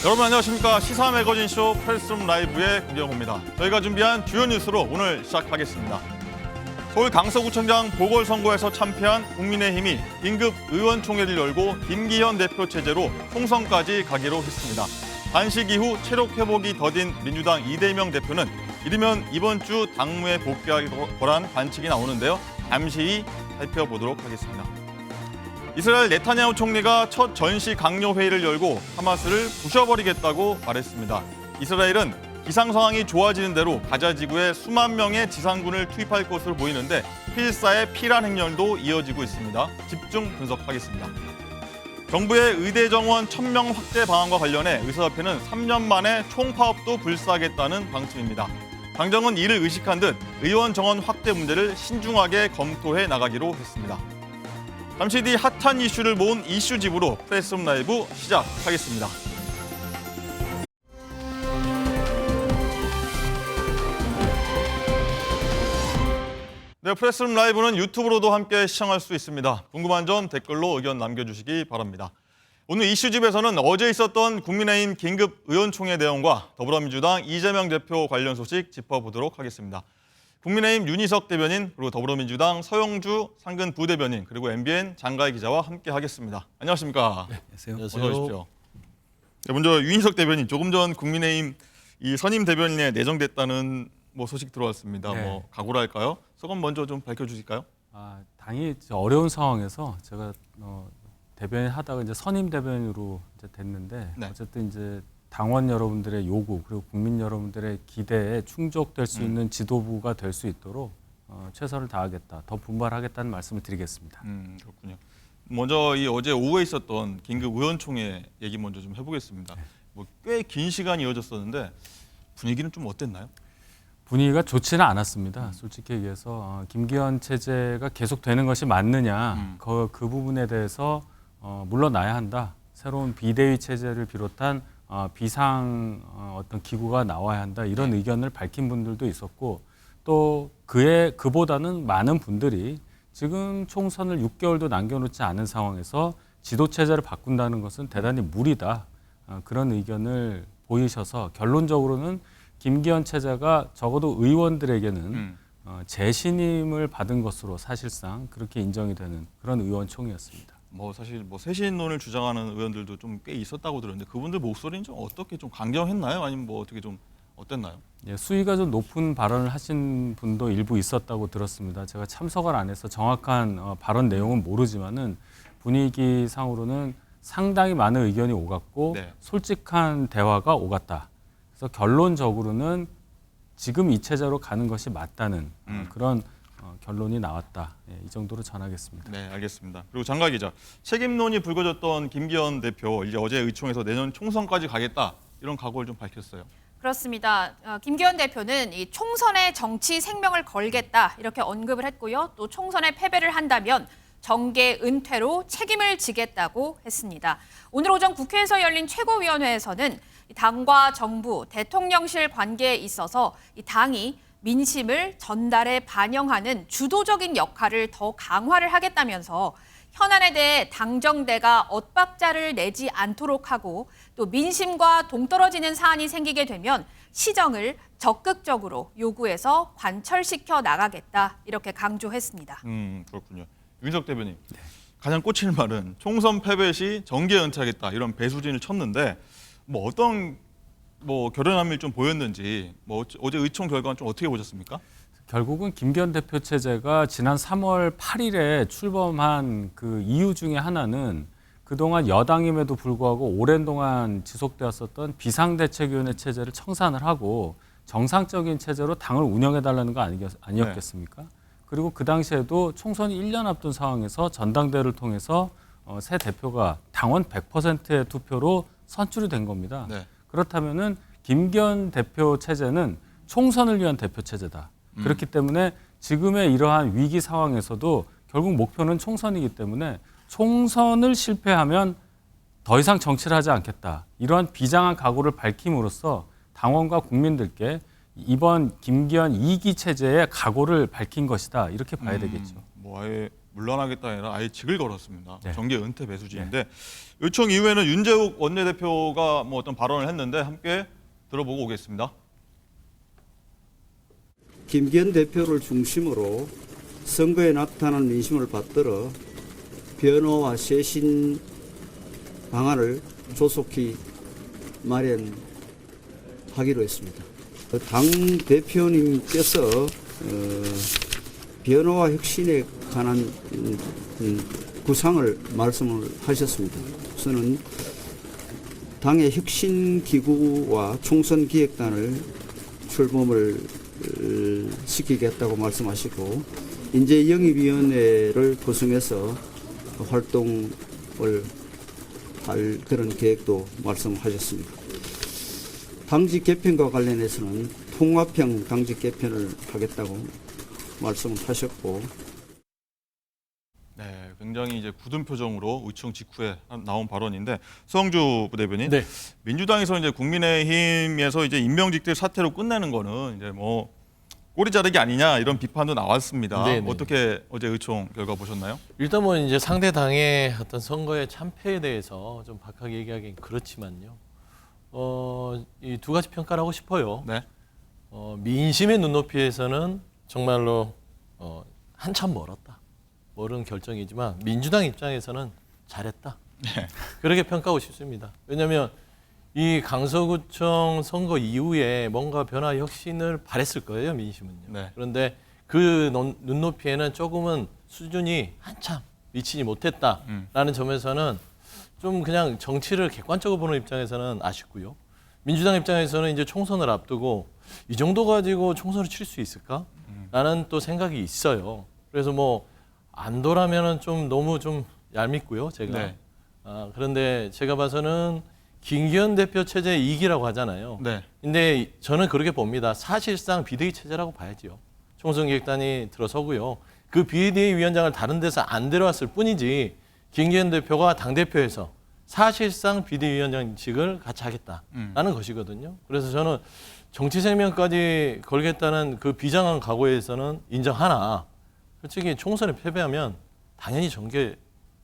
여러분 안녕하십니까. 시사 매거진 쇼 프레스룸 라이브의 구경호입니다. 저희가 준비한 주요 뉴스로 오늘 시작하겠습니다. 서울 강서구청장 보궐선거에서 참패한 국민의힘이 긴급 의원총회를 열고 김기현 대표 체제로 총선까지 가기로 했습니다. 단식 이후 체력 회복이 더딘 민주당 이재명 대표는 이르면 이번 주 당무에 복귀할 거란 관측이 나오는데요. 잠시 살펴보도록 하겠습니다. 이스라엘 네타냐후 총리가 첫 전시 강요 회의를 열고 하마스를 부셔버리겠다고 말했습니다. 이스라엘은 기상 상황이 좋아지는 대로 가자 지구에 수만 명의 지상군을 투입할 것으로 보이는데 필사의 피란 행렬도 이어지고 있습니다. 집중 분석하겠습니다. 정부의 의대 정원 1,000명 확대 방안과 관련해 의사협회는 3년 만에 총파업도 불사하겠다는 방침입니다. 당정은 이를 의식한 듯 의원 정원 확대 문제를 신중하게 검토해 나가기로 했습니다. 잠시 뒤 핫한 이슈를 모은 이슈집으로 프레스룸 라이브 시작하겠습니다. 네, 프레스룸 라이브는 유튜브로도 함께 시청할 수 있습니다. 궁금한 점 댓글로 의견 남겨주시기 바랍니다. 오늘 이슈집에서는 어제 있었던 국민의힘 긴급 의원총회 내용과 더불어민주당 이재명 대표 관련 소식 짚어보도록 하겠습니다. 국민의힘 윤희석 대변인, 그리고 더불어민주당 서영주 상근 부대변인, 그리고 MBN 장가희 기자와 함께 하겠습니다. 안녕하십니까? 네, 안녕하세요. 어서 오십시오. 네, 먼저 윤희석 대변인, 조금 전 국민의힘 이 선임 대변인에 내정됐다는 소식 들어왔습니다. 네. 각오랄까요? 소감 먼저 좀 밝혀주실까요? 당이 어려운 상황에서 제가 대변인 하다가 이제 선임 대변인으로 이제 됐는데 네. 어쨌든 이제 당원 여러분들의 요구 그리고 국민 여러분들의 기대에 충족될 수 있는 지도부가 될 수 있도록 최선을 다하겠다, 더 분발하겠다는 말씀을 드리겠습니다. 그렇군요. 먼저 이 어제 오후에 있었던 긴급 의원총회 얘기 먼저 좀 해보겠습니다. 네. 꽤 긴 시간이 이어졌었는데 분위기는 좀 어땠나요? 분위기가 좋지는 않았습니다. 솔직히 얘기해서 김기현 체제가 계속되는 것이 맞느냐 그 부분에 대해서 물러나야 한다. 새로운 비대위 체제를 비롯한 비상 어떤 기구가 나와야 한다. 이런 의견을 밝힌 분들도 있었고 또 그보다는 많은 분들이 지금 총선을 6개월도 남겨놓지 않은 상황에서 지도 체제를 바꾼다는 것은 대단히 무리다. 그런 의견을 보이셔서 결론적으로는 김기현 체제가 적어도 의원들에게는 재신임을 받은 것으로 사실상 그렇게 인정이 되는 그런 의원총회였습니다. 사실 쇄신론을 주장하는 의원들도 좀 꽤 있었다고 들었는데 그분들 목소리는 좀 어떻게 좀 강경했나요? 아니면 어떻게 좀 어땠나요? 예, 수위가 좀 높은 발언을 하신 분도 일부 있었다고 들었습니다. 제가 참석을 안 해서 정확한 발언 내용은 모르지만은 분위기상으로는 상당히 많은 의견이 오갔고 네. 솔직한 대화가 오갔다. 그래서 결론적으로는 지금 이 체제로 가는 것이 맞다는 그런 결론이 나왔다. 예, 이 정도로 전하겠습니다. 네, 알겠습니다. 그리고 장가희 기자, 책임론이 불거졌던 김기현 대표 이제 어제 의총에서 내년 총선까지 가겠다 이런 각오를 좀 밝혔어요. 그렇습니다. 김기현 대표는 이 총선에 정치 생명을 걸겠다 이렇게 언급을 했고요. 또 총선에 패배를 한다면 정계 은퇴로 책임을 지겠다고 했습니다. 오늘 오전 국회에서 열린 최고위원회에서는 당과 정부, 대통령실 관계에 있어서 이 당이 민심을 전달에 반영하는 주도적인 역할을 더 강화를 하겠다면서 현안에 대해 당정대가 엇박자를 내지 않도록 하고 또 민심과 동떨어지는 사안이 생기게 되면 시정을 적극적으로 요구해서 관철시켜 나가겠다 이렇게 강조했습니다. 그렇군요. 윤석 대변인, 가장 꽂히는 말은 총선 패배 시 정계 은퇴하겠다 이런 배수진을 쳤는데 어떤 결연함을 좀 보였는지 어제 의총 결과는 좀 어떻게 보셨습니까? 결국은 김기현 대표 체제가 지난 3월 8일에 출범한 그 이유 중에 하나는 그동안 여당임에도 불구하고 오랜 동안 지속되었었던 비상대책위원회 체제를 청산을 하고 정상적인 체제로 당을 운영해달라는 거 아니었겠습니까? 네. 그리고 그 당시에도 총선이 1년 앞둔 상황에서 전당대회를 통해서 새 대표가 당원 100%의 투표로 선출이 된 겁니다. 네. 그렇다면은 김기현 대표 체제는 총선을 위한 대표 체제다. 그렇기 때문에 지금의 이러한 위기 상황에서도 결국 목표는 총선이기 때문에 총선을 실패하면 더 이상 정치를 하지 않겠다. 이러한 비장한 각오를 밝힘으로써 당원과 국민들께 이번 김기현 2기 체제의 각오를 밝힌 것이다. 이렇게 봐야 되겠죠. 아예 물러나겠다 아니라 아예 직을 걸었습니다. 네. 정계 은퇴 배수진인데 요청 이후에는 윤재욱 원내대표가 뭐 어떤 발언을 했는데 함께 들어보고 오겠습니다. 김기현 대표를 중심으로 선거에 나타난 민심을 받들어 변호와 쇄신 방안을 조속히 마련하기로 했습니다. 당 대표님께서 변호와 혁신에 관한 구상을 말씀을 하셨습니다. 우선은 당의 혁신기구와 총선기획단을 출범을 시키겠다고 말씀하시고 인재영입위원회를 구성해서 활동을 할 그런 계획도 말씀하셨습니다. 당직 개편과 관련해서는 통합형 당직 개편을 하겠다고 말씀을 하셨고, 네, 굉장히 이제 굳은 표정으로 의총 직후에 나온 발언인데 수성주 부대변인, 네. 민주당에서 이제 국민의힘에서 이제 임명직들 사퇴로 끝내는 거는 이제 뭐 꼬리 자르기 아니냐 이런 비판도 나왔습니다. 네네. 어떻게 어제 의총 결과 보셨나요? 일단 뭐 이제 상대 당의 어떤 선거의 참패에 대해서 좀 박하게 얘기하기는 그렇지만요. 이 두 가지 평가를 하고 싶어요. 네, 민심의 눈높이에서는 정말로 한참 멀었다. 멀은 결정이지만 민주당 입장에서는 잘했다. 네. 그렇게 평가하고 싶습니다. 왜냐하면 이 강서구청 선거 이후에 뭔가 변화 혁신을 바랬을 거예요, 민심은요. 네. 그런데 그 눈높이에는 조금은 수준이 한참 미치지 못했다라는 점에서는 좀 그냥 정치를 객관적으로 보는 입장에서는 아쉽고요. 민주당 입장에서는 이제 총선을 앞두고 이 정도 가지고 총선을 칠 수 있을까라는 또 생각이 있어요. 그래서 뭐 안도라면은 좀 너무 좀 얄밉고요, 제가. 네. 그런데 제가 봐서는 김기현 대표 체제 2기라고 하잖아요. 네. 근데 저는 그렇게 봅니다. 사실상 비대위 체제라고 봐야죠. 총선기획단이 들어서고요. 그 비대위 위원장을 다른 데서 안 데려왔을 뿐이지 김기현 대표가 당대표에서 사실상 비대위원장직을 같이 하겠다라는 것이거든요. 그래서 저는 정치 생명까지 걸겠다는 그 비장한 각오에서는 인정하나 솔직히 총선에 패배하면 당연히 정계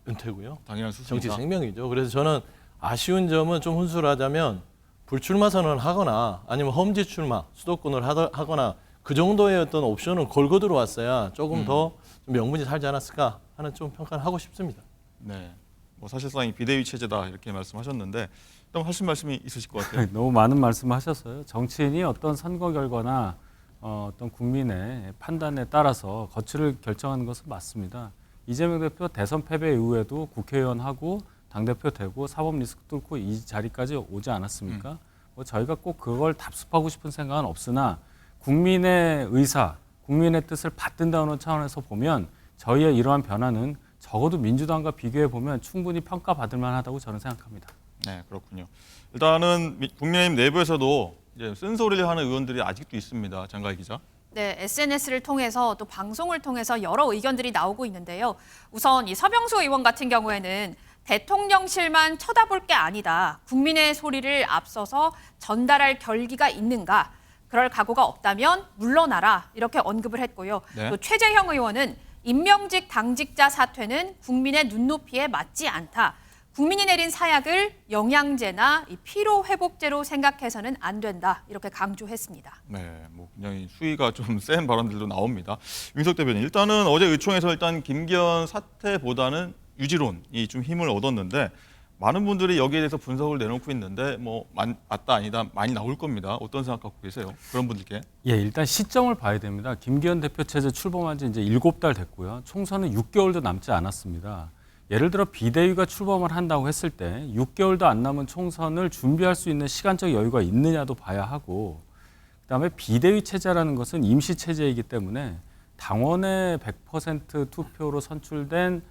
은퇴고요. 당연한 정치 수순이다. 생명이죠. 그래서 저는 아쉬운 점은 좀 훈수하자면 불출마 선언을 하거나 아니면 험지 출마, 수도권을 하거나 그 정도의 어떤 옵션을 걸고 들어왔어야 조금 더 명분이 살지 않았을까 하는 좀 평가를 하고 싶습니다. 네, 뭐 사실상 이 비대위 체제다 이렇게 말씀하셨는데 또 하실 말씀이 있으실 것 같아요. 너무 많은 말씀하셨어요. 정치인이 어떤 선거 결과나 어떤 국민의 판단에 따라서 거취를 결정하는 것은 맞습니다. 이재명 대표 대선 패배 이후에도 국회의원하고 당대표 되고 사법 리스크 뚫고 이 자리까지 오지 않았습니까? 뭐 저희가 꼭 그걸 답습하고 싶은 생각은 없으나 국민의 의사, 국민의 뜻을 받든다는 차원에서 보면 저희의 이러한 변화는 적어도 민주당과 비교해 보면 충분히 평가받을 만하다고 저는 생각합니다. 네, 그렇군요. 일단은 국민의힘 내부에서도 이제 쓴소리를 하는 의원들이 아직도 있습니다. 장가희 기자. 네, SNS를 통해서 또 방송을 통해서 여러 의견들이 나오고 있는데요. 우선 이 서병수 의원 같은 경우에는 대통령실만 쳐다볼 게 아니다. 국민의 소리를 앞서서 전달할 결기가 있는가? 그럴 각오가 없다면 물러나라. 이렇게 언급을 했고요. 네. 또 최재형 의원은 임명직 당직자 사퇴는 국민의 눈높이에 맞지 않다. 국민이 내린 사약을 영양제나 이 피로회복제로 생각해서는 안 된다. 이렇게 강조했습니다. 네, 뭐 굉장히 수위가 좀 센 발언들도 나옵니다. 윤석 대변인, 일단은 어제 의총에서 일단 김기현 사퇴보다는 유지론이 좀 힘을 얻었는데 많은 분들이 여기에 대해서 분석을 내놓고 있는데 뭐 맞다 아니다 많이 나올 겁니다. 어떤 생각 갖고 계세요? 그런 분들께. 예, 일단 시점을 봐야 됩니다. 김기현 대표 체제 출범한 지 이제 7달 됐고요. 총선은 6개월도 남지 않았습니다. 예를 들어 비대위가 출범을 한다고 했을 때 6개월도 안 남은 총선을 준비할 수 있는 시간적 여유가 있느냐도 봐야 하고, 그다음에 비대위 체제라는 것은 임시 체제이기 때문에 당원의 100% 투표로 선출된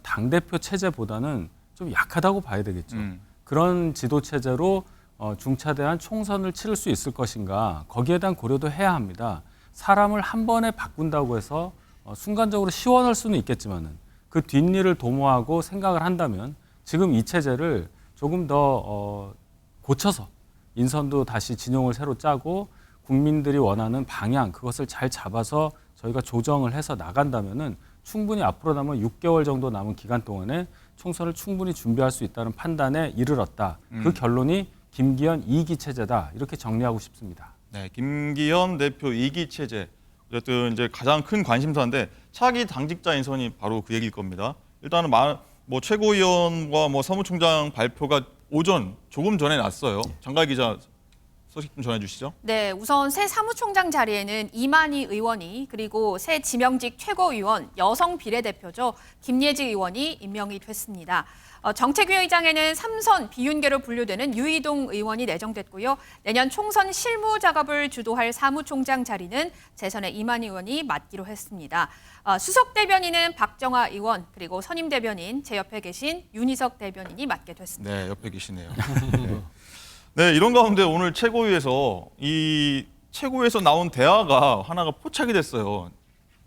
당대표 체제보다는 좀 약하다고 봐야 되겠죠. 그런 지도 체제로 중차대한 총선을 치를 수 있을 것인가, 거기에 대한 고려도 해야 합니다. 사람을 한 번에 바꾼다고 해서 순간적으로 시원할 수는 있겠지만은 그 뒷일을 도모하고 생각을 한다면 지금 이 체제를 조금 더 고쳐서 인선도 다시 진용을 새로 짜고 국민들이 원하는 방향, 그것을 잘 잡아서 저희가 조정을 해서 나간다면은 충분히 앞으로 남은 6개월 정도 남은 기간 동안에 총선을 충분히 준비할 수 있다는 판단에 이르렀다. 그 결론이 김기현 2기 체제다. 이렇게 정리하고 싶습니다. 네, 김기현 대표 2기 체제. 어쨌든 이제 가장 큰 관심사인데 차기 당직자 인선이 바로 그 얘기일 겁니다. 일단은 뭐 최고위원과 뭐 사무총장 발표가 조금 전에 났어요. 장갈 기자 소식 좀 전해주시죠. 네, 우선 새 사무총장 자리에는 이만희 의원이 그리고 새 지명직 최고위원 여성 비례대표죠. 김예지 의원이 임명이 됐습니다. 정책위의장에는 3선 비윤계로 분류되는 유이동 의원이 내정됐고요. 내년 총선 실무 작업을 주도할 사무총장 자리는 재선의 이만희 의원이 맡기로 했습니다. 수석 대변인은 박정화 의원 그리고 선임 대변인 제 옆에 계신 윤희석 대변인이 맡게 됐습니다. 네, 옆에 계시네요. 네, 이런 가운데 오늘 최고위에서 나온 대화가 하나가 포착이 됐어요.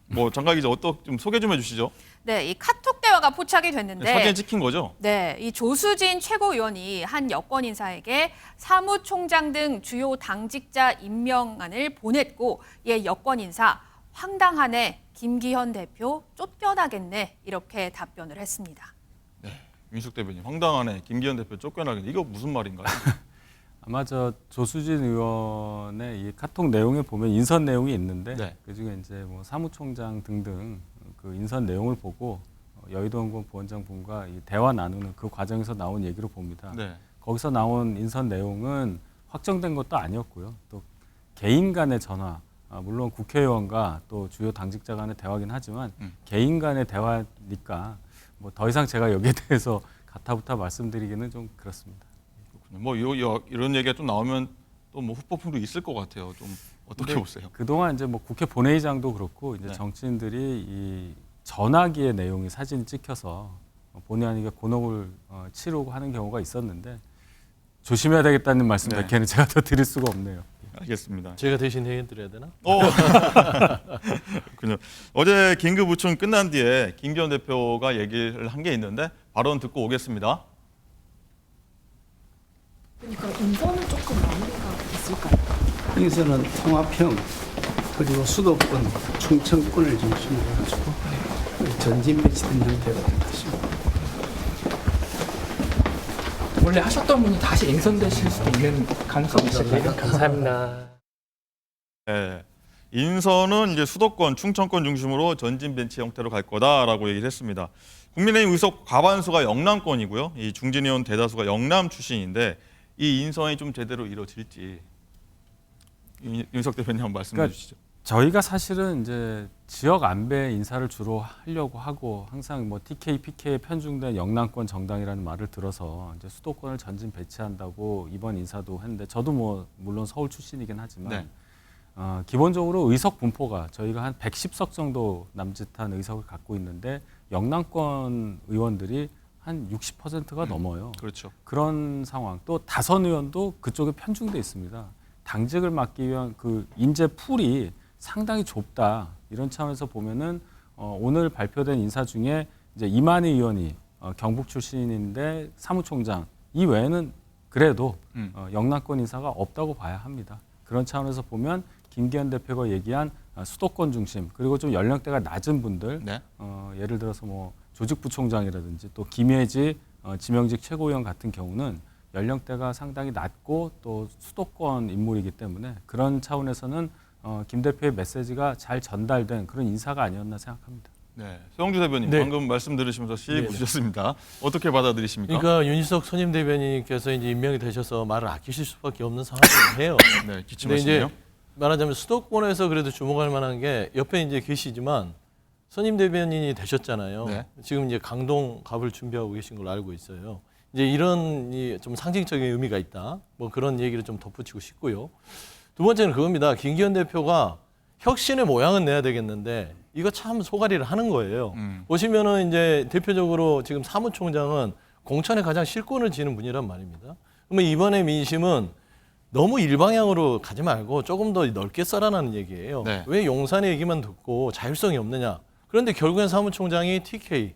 뭐 장갈 기자 좀 소개 좀 해주시죠. 네, 이 카톡 대화가 포착이 됐는데 사진 찍힌 거죠? 네, 이 조수진 최고위원이 한 여권 인사에게 사무총장 등 주요 당직자 임명안을 보냈고 이에 여권 인사 황당하네, 김기현 대표 쫓겨나겠네 이렇게 답변을 했습니다. 네, 윤석 대변인 황당하네, 김기현 대표 쫓겨나겠네. 이거 무슨 말인가요? 아마 조수진 의원의 이 카톡 내용에 보면 인선 내용이 있는데 네. 그중에 이제 뭐 사무총장 등등 그 인선 내용을 보고 여의도 부원장분과 이 대화 나누는 그 과정에서 나온 얘기로 봅니다. 네. 거기서 나온 인선 내용은 확정된 것도 아니었고요. 또 개인 간의 전화, 물론 국회의원과 또 주요 당직자 간의 대화긴 하지만 개인 간의 대화니까 뭐 더 이상 제가 여기에 대해서 가타부타 말씀드리기는 좀 그렇습니다. 뭐 이런 얘기가 좀 나오면 또 뭐 후폭풍도 있을 것 같아요. 좀 어떻게 보세요? 그동안 이제 뭐 국회 본회의장도 그렇고 이제 네. 정치인들이 이 전화기의 내용이 사진이 찍혀서 본의 아니게 곤혹을 치르고 하는 경우가 있었는데 조심해야 되겠다는 말씀 네. 몇 개는 제가 더 드릴 수가 없네요. 알겠습니다. 제가 대신 해드려야 되나? 그렇군요. 어제 긴급 의총 끝난 뒤에 김기현 대표가 얘기를 한 게 있는데 발언 듣고 오겠습니다. 그러니까 인선은 조금 마무리가 있을까요? 여기서는 통합형 그리고 수도권, 충청권을 중심으로 해가지고 전진 배치된 형태가 됐습니다. 원래 하셨던 분이 다시 인선되실 수도 있는 가능성이 있을까요? 감사합니다. 네. 인선은 이제 수도권, 충청권 중심으로 전진 벤치 형태로 갈 거다라고 얘기를 했습니다. 국민의힘 의석 과반수가 영남권이고요. 이 중진 의원 대다수가 영남 출신인데 이 인선이 좀 제대로 이루어질지 윤석 대표님 한번 말씀해 주시죠. 저희가 사실은 이제 지역 안배 인사를 주로 하려고 하고 항상 뭐 TK, PK에 편중된 영남권 정당이라는 말을 들어서 이제 수도권을 전진 배치한다고 이번 인사도 했는데 저도 뭐 물론 서울 출신이긴 하지만 네. 기본적으로 의석 분포가 저희가 한 110석 정도 남짓한 의석을 갖고 있는데 영남권 의원들이 한 60%가 넘어요. 그렇죠. 그런 상황. 또 다선 의원도 그쪽에 편중돼 있습니다. 당직을 맡기 위한 그 인재 풀이 상당히 좁다. 이런 차원에서 보면은 오늘 발표된 인사 중에 이제 이만희 의원이 경북 출신인데 사무총장 이 외에는 그래도 영남권 인사가 없다고 봐야 합니다. 그런 차원에서 보면 김기현 대표가 얘기한 수도권 중심 그리고 좀 연령대가 낮은 분들 네. 예를 들어서 뭐 조직부총장이라든지 또 김예지 지명직 최고위원 같은 경우는 연령대가 상당히 낮고 또 수도권 인물이기 때문에 그런 차원에서는 김 대표의 메시지가 잘 전달된 그런 인사가 아니었나 생각합니다. 네. 서영주 대변인 네. 방금 말씀 들으시면서 씩 네. 웃으셨습니다. 어떻게 받아들이십니까? 그러니까 윤희석 선임 대변인께서 이제 임명이 되셔서 말을 아끼실 수밖에 없는 상황이에요. 네, 기침 근데 이제 말씀이요. 말하자면 수도권에서 그래도 주목할 만한 게 옆에 이제 계시지만 선임 대변인이 되셨잖아요. 네. 지금 이제 강동 갑을 준비하고 계신 걸로 알고 있어요. 이제 이런 좀 상징적인 의미가 있다. 뭐 그런 얘기를 좀 덧붙이고 싶고요. 두 번째는 그겁니다. 김기현 대표가 혁신의 모양은 내야 되겠는데 이거 참 소가리를 하는 거예요. 보시면은 이제 대표적으로 지금 사무총장은 공천에 가장 실권을 지는 분이란 말입니다. 그러면 이번에 민심은 너무 일방향으로 가지 말고 조금 더 넓게 써라라는 얘기예요. 네. 왜 용산의 얘기만 듣고 자율성이 없느냐. 그런데 결국엔 사무총장이 TK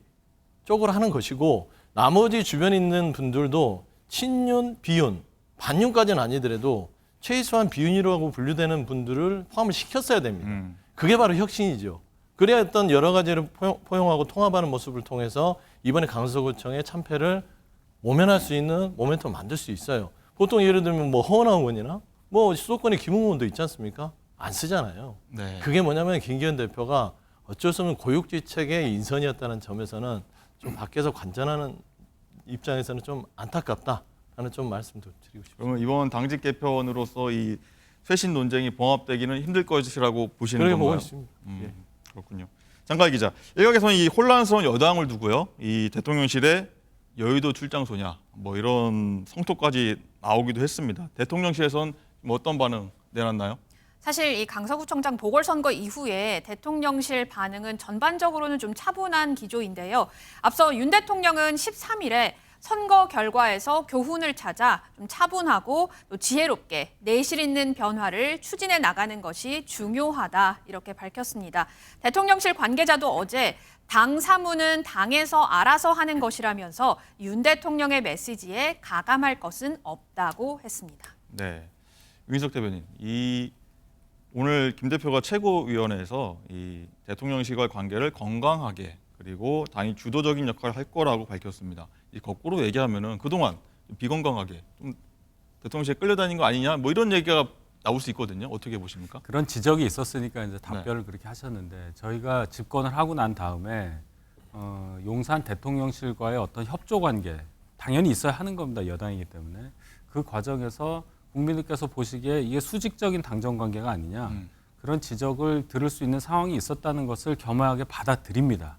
쪽으로 하는 것이고 나머지 주변에 있는 분들도 친윤, 비윤, 반윤까지는 아니더라도 최소한 비윤이라고 분류되는 분들을 포함을 시켰어야 됩니다. 그게 바로 혁신이죠. 그래야 어떤 여러 가지를 포용하고 통합하는 모습을 통해서 이번에 강서구청의 참패를 모면할 수 있는 모멘텀을 만들 수 있어요. 보통 예를 들면 뭐 허은하 의원이나 뭐 수도권의 김웅 의원도 있지 않습니까? 안 쓰잖아요. 네. 그게 뭐냐면 김기현 대표가 어쩔 수 없는 고육지책의 인선이었다는 점에서는 좀 밖에서 관전하는 입장에서는 좀 안타깝다라는 좀 말씀도 드리고 싶습니다. 그러면 이번 당직 개편으로서 이 쇄신 논쟁이 봉합되기는 힘들 것이라고 보시는 그렇게 건가요? 보고 있습니다. 예. 그렇군요. 장가희 기자, 일각에서는 이 혼란스러운 여당을 두고요, 이 대통령실에 여의도 출장소냐, 뭐 이런 성토까지 나오기도 했습니다. 대통령실에서는 뭐 어떤 반응 내놨나요? 사실 이 강서구청장 보궐선거 이후에 대통령실 반응은 전반적으로는 좀 차분한 기조인데요. 앞서 윤 대통령은 13일에 선거 결과에서 교훈을 찾아 좀 차분하고 또 지혜롭게 내실 있는 변화를 추진해 나가는 것이 중요하다 이렇게 밝혔습니다. 대통령실 관계자도 어제 당 사무는 당에서 알아서 하는 것이라면서 윤 대통령의 메시지에 가감할 것은 없다고 했습니다. 네, 윤희석 대변인, 오늘 김 대표가 최고위원회에서 이 대통령실과의 관계를 건강하게 그리고 당이 주도적인 역할을 할 거라고 밝혔습니다. 이 거꾸로 얘기하면은 그동안 비건강하게 좀 대통령실에 끌려다닌 거 아니냐, 뭐 이런 얘기가 나올 수 있거든요. 어떻게 보십니까? 그런 지적이 있었으니까 이제 답변을 그렇게 하셨는데 저희가 집권을 하고 난 다음에 용산 대통령실과의 어떤 협조 관계 당연히 있어야 하는 겁니다. 여당이기 때문에 그 과정에서 국민들께서 보시기에 이게 수직적인 당정 관계가 아니냐 그런 지적을 들을 수 있는 상황이 있었다는 것을 겸허하게 받아들입니다.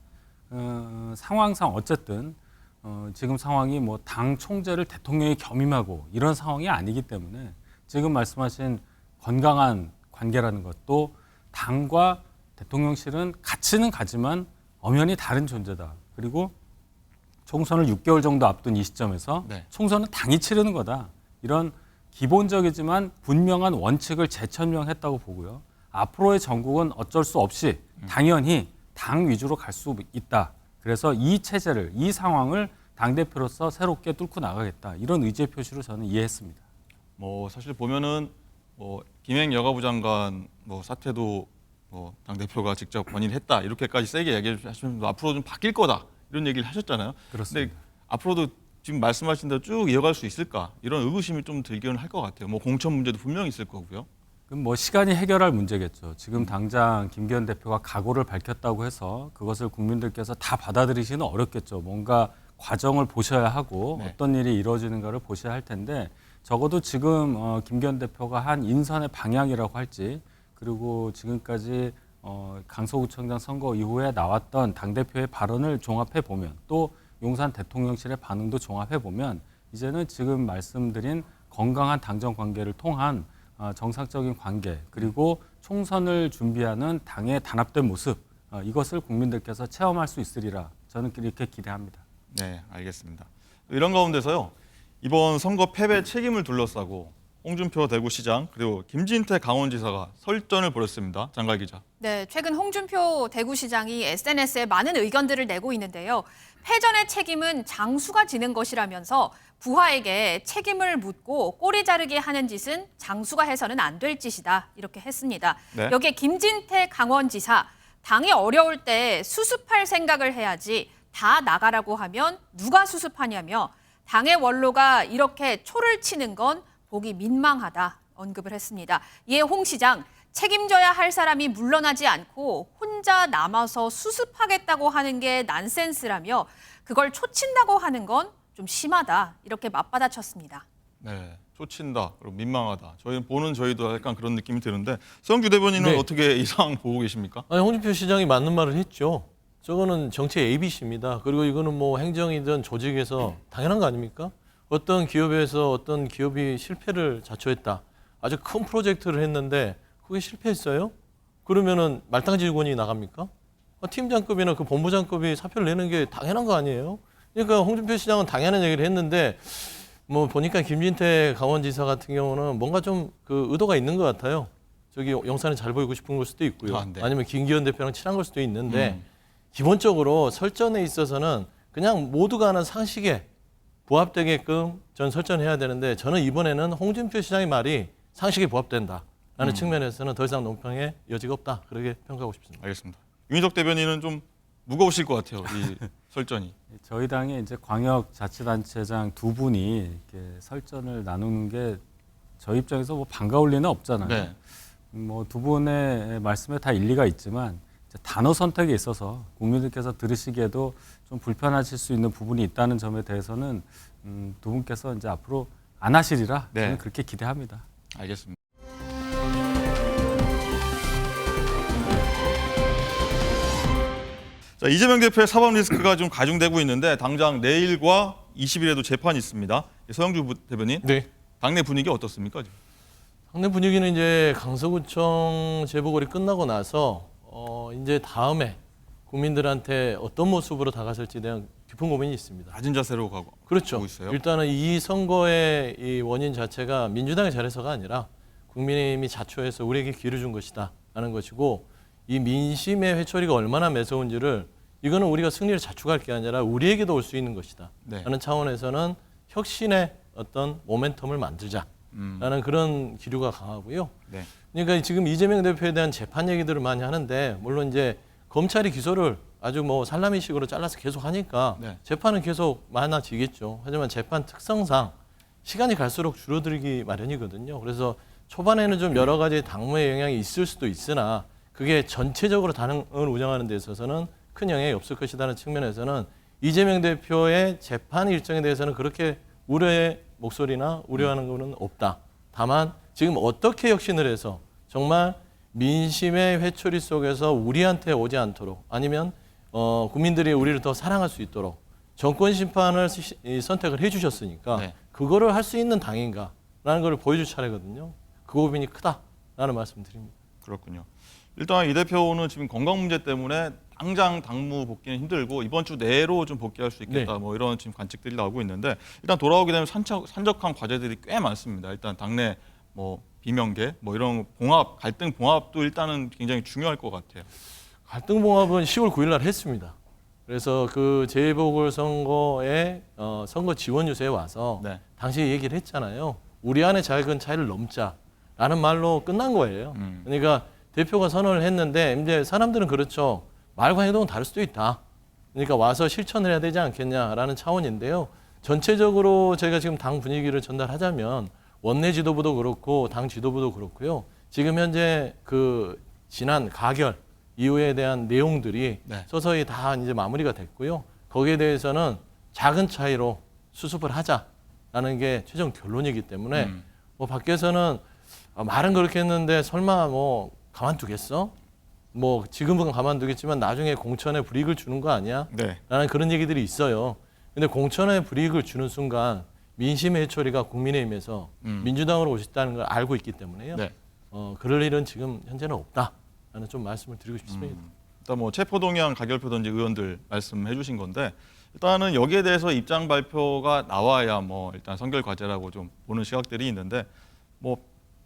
상황상 어쨌든 지금 상황이 뭐 당 총재를 대통령이 겸임하고 이런 상황이 아니기 때문에 지금 말씀하신 건강한 관계라는 것도 당과 대통령실은 같이는 가지만 엄연히 다른 존재다. 그리고 총선을 6개월 정도 앞둔 이 시점에서 네. 총선은 당이 치르는 거다. 이런 기본적이지만 분명한 원칙을 재천명했다고 보고요. 앞으로의 전국은 어쩔 수 없이 당연히 당 위주로 갈 수 있다. 그래서 이 체제를, 이 상황을 당대표로서 새롭게 뚫고 나가겠다. 이런 의지의 표시로 저는 이해했습니다. 뭐 사실 보면은 뭐 김행 여가부 장관 뭐 사태도 뭐 당 대표가 직접 건의했다 이렇게까지 세게 얘기하시면서 앞으로 좀 바뀔 거다 이런 얘기를 하셨잖아요. 그렇습니다. 근데 앞으로도 지금 말씀하신 대로 쭉 이어갈 수 있을까 이런 의구심이 좀 들기는 할 것 같아요. 뭐 공천 문제도 분명히 있을 거고요. 그럼 뭐 시간이 해결할 문제겠죠. 지금 당장 김기현 대표가 각오를 밝혔다고 해서 그것을 국민들께서 다 받아들이기는 어렵겠죠. 뭔가 과정을 보셔야 하고 네. 어떤 일이 이루어지는가를 보셔야 할 텐데 적어도 지금 김기현 대표가 한 인선의 방향이라고 할지 그리고 지금까지 강서구청장 선거 이후에 나왔던 당대표의 발언을 종합해 보면 또 용산 대통령실의 반응도 종합해 보면 이제는 지금 말씀드린 건강한 당정 관계를 통한 정상적인 관계 그리고 총선을 준비하는 당의 단합된 모습 이것을 국민들께서 체험할 수 있으리라 저는 이렇게 기대합니다. 네, 알겠습니다. 이런 가운데서요. 이번 선거 패배 책임을 둘러싸고 홍준표 대구시장 그리고 김진태 강원지사가 설전을 벌였습니다. 장가희 기자. 네, 최근 홍준표 대구시장이 SNS에 많은 의견들을 내고 있는데요. 패전의 책임은 장수가 지는 것이라면서 부하에게 책임을 묻고 꼬리 자르게 하는 짓은 장수가 해서는 안 될 짓이다. 이렇게 했습니다. 네. 여기에 김진태 강원지사, 당이 어려울 때 수습할 생각을 해야지 다 나가라고 하면 누가 수습하냐며 당의 원로가 이렇게 초를 치는 건 보기 민망하다 언급을 했습니다. 이에 홍 시장, 책임져야 할 사람이 물러나지 않고 혼자 남아서 수습하겠다고 하는 게 난센스라며 그걸 초친다고 하는 건 좀 심하다 이렇게 맞받아쳤습니다. 네, 쫓친다 그리고 민망하다. 저희도 약간 그런 느낌이 드는데 서영주 대변인은 네. 어떻게 이 상황 보고 계십니까? 아니, 홍준표 시장이 맞는 말을 했죠. 저거는 정치의 ABC입니다. 그리고 이거는 뭐 행정이든 조직에서 당연한 거 아닙니까? 어떤 기업에서 어떤 기업이 실패를 자초했다. 아주 큰 프로젝트를 했는데 그게 실패했어요? 그러면은 말단 직원이 나갑니까? 팀장급이나 그 본부장급이 사표를 내는 게 당연한 거 아니에요? 그러니까 홍준표 시장은 당연한 얘기를 했는데 뭐 보니까 김진태 강원지사 같은 경우는 뭔가 좀 그 의도가 있는 것 같아요. 저기 용산에 잘 보이고 싶은 걸 수도 있고요. 네. 아니면 김기현 대표랑 친한 걸 수도 있는데 기본적으로 설전에 있어서는 그냥 모두가 아는 상식에 부합되게끔 전 설전해야 되는데 저는 이번에는 홍준표 시장의 말이 상식에 부합된다라는 측면에서는 더 이상 논평의 여지가 없다. 그렇게 평가하고 싶습니다. 알겠습니다. 윤희석 대변인은 좀 무거우실 것 같아요. 이 설전이. 저희 당의 이제 광역자치단체장 두 분이 이렇게 설전을 나누는 게 저희 입장에서 뭐 반가울 리는 없잖아요. 네. 뭐 두 분의 말씀에 다 일리가 있지만 이제 단어 선택에 있어서 국민들께서 들으시기에도 좀 불편하실 수 있는 부분이 있다는 점에 대해서는 두 분께서 이제 앞으로 안 하시리라 네. 저는 그렇게 기대합니다. 알겠습니다. 자, 이재명 대표의 사법 리스크가 좀 가중되고 있는데 당장 내일과 20일에도 재판이 있습니다. 서영주 대변인, 네. 당내 분위기 어떻습니까? 지금? 당내 분위기는 이제 강서구청 재보궐이 끝나고 나서 이제 다음에 국민들한테 어떤 모습으로 다가설지에 대한 깊은 고민이 있습니다. 낮은 자세로 그렇죠. 가고 있어요. 일단은 이 선거의 이 원인 자체가 민주당이 잘해서가 아니라 국민의힘이 자초해서 우리에게 기회를 준 것이다라는 것이고 이 민심의 회초리가 얼마나 매서운지를 이거는 우리가 승리를 자축할 게 아니라 우리에게도 올 수 있는 것이다. 네. 라는 차원에서는 혁신의 어떤 모멘텀을 만들자라는 그런 기류가 강하고요. 네. 그러니까 지금 이재명 대표에 대한 재판 얘기들을 많이 하는데 물론 이제 검찰이 기소를 아주 뭐 살라미식으로 잘라서 계속 하니까 네. 재판은 계속 많아지겠죠. 하지만 재판 특성상 시간이 갈수록 줄어들기 마련이거든요. 그래서 초반에는 좀 여러 가지 당무의 영향이 있을 수도 있으나 그게 전체적으로 당을 운영하는 데 있어서는 큰 영향이 없을 것이라는 측면에서는 이재명 대표의 재판 일정에 대해서는 그렇게 우려의 목소리나 우려하는 것은 없다. 다만 지금 어떻게 혁신을 해서 정말 민심의 회초리 속에서 우리한테 오지 않도록 아니면 국민들이 우리를 더 사랑할 수 있도록 정권 심판을 선택을 해주셨으니까 네. 그거를 할 수 있는 당인가라는 걸 보여줄 차례거든요. 그 고민이 크다라는 말씀드립니다. 그렇군요. 일단 이 대표는 지금 건강 문제 때문에 당장 당무 복귀는 힘들고 이번 주 내로 좀 복귀할 수 있겠다. 네. 뭐 이런 지금 관측들이 나오고 있는데 일단 돌아오게 되면 산적한 과제들이 꽤 많습니다. 일단 당내 뭐 비명계 뭐 이런 봉합, 갈등 봉합도 일단은 굉장히 중요할 것 같아요. 갈등 봉합은 10월 9일 날 했습니다. 그래서 그 재보궐 선거에 선거 지원 유세에 와서 네. 당시 얘기를 했잖아요. 우리 안에 작은 차이를 넘자라는 말로 끝난 거예요. 그러니까 대표가 선언을 했는데 이제 사람들은 그렇죠. 말과 행동은 다를 수도 있다. 그러니까 와서 실천을 해야 되지 않겠냐라는 차원인데요. 전체적으로 제가 지금 당 분위기를 전달하자면 원내 지도부도 그렇고 당 지도부도 그렇고요. 지금 현재 그 지난 가결 이후에 대한 내용들이 네. 서서히 다 이제 마무리가 됐고요. 거기에 대해서는 작은 차이로 수습을 하자라는 게 최종 결론이기 때문에 뭐 밖에서는 말은 그렇게 했는데 설마 뭐 가만두겠어? 뭐 지금은 가만두겠지만 나중에 공천에 불이익을 주는 거 아니야? 네. 라는 그런 얘기들이 있어요. 근데 공천에 불이익을 주는 순간 민심의 해초리가 국민의힘에서 민주당으로 오셨다는 걸 알고 있기 때문에요. 네. 그럴 일은 지금 현재는 없다라는 좀 말씀을 드리고 싶습니다. 일단 뭐 체포동의안 가결표든지 의원들 말씀해 주신 건데 일단은 여기에 대해서 입장 발표가 나와야 뭐 일단 선결 과제라고 좀 보는 시각들이 있는데 뭐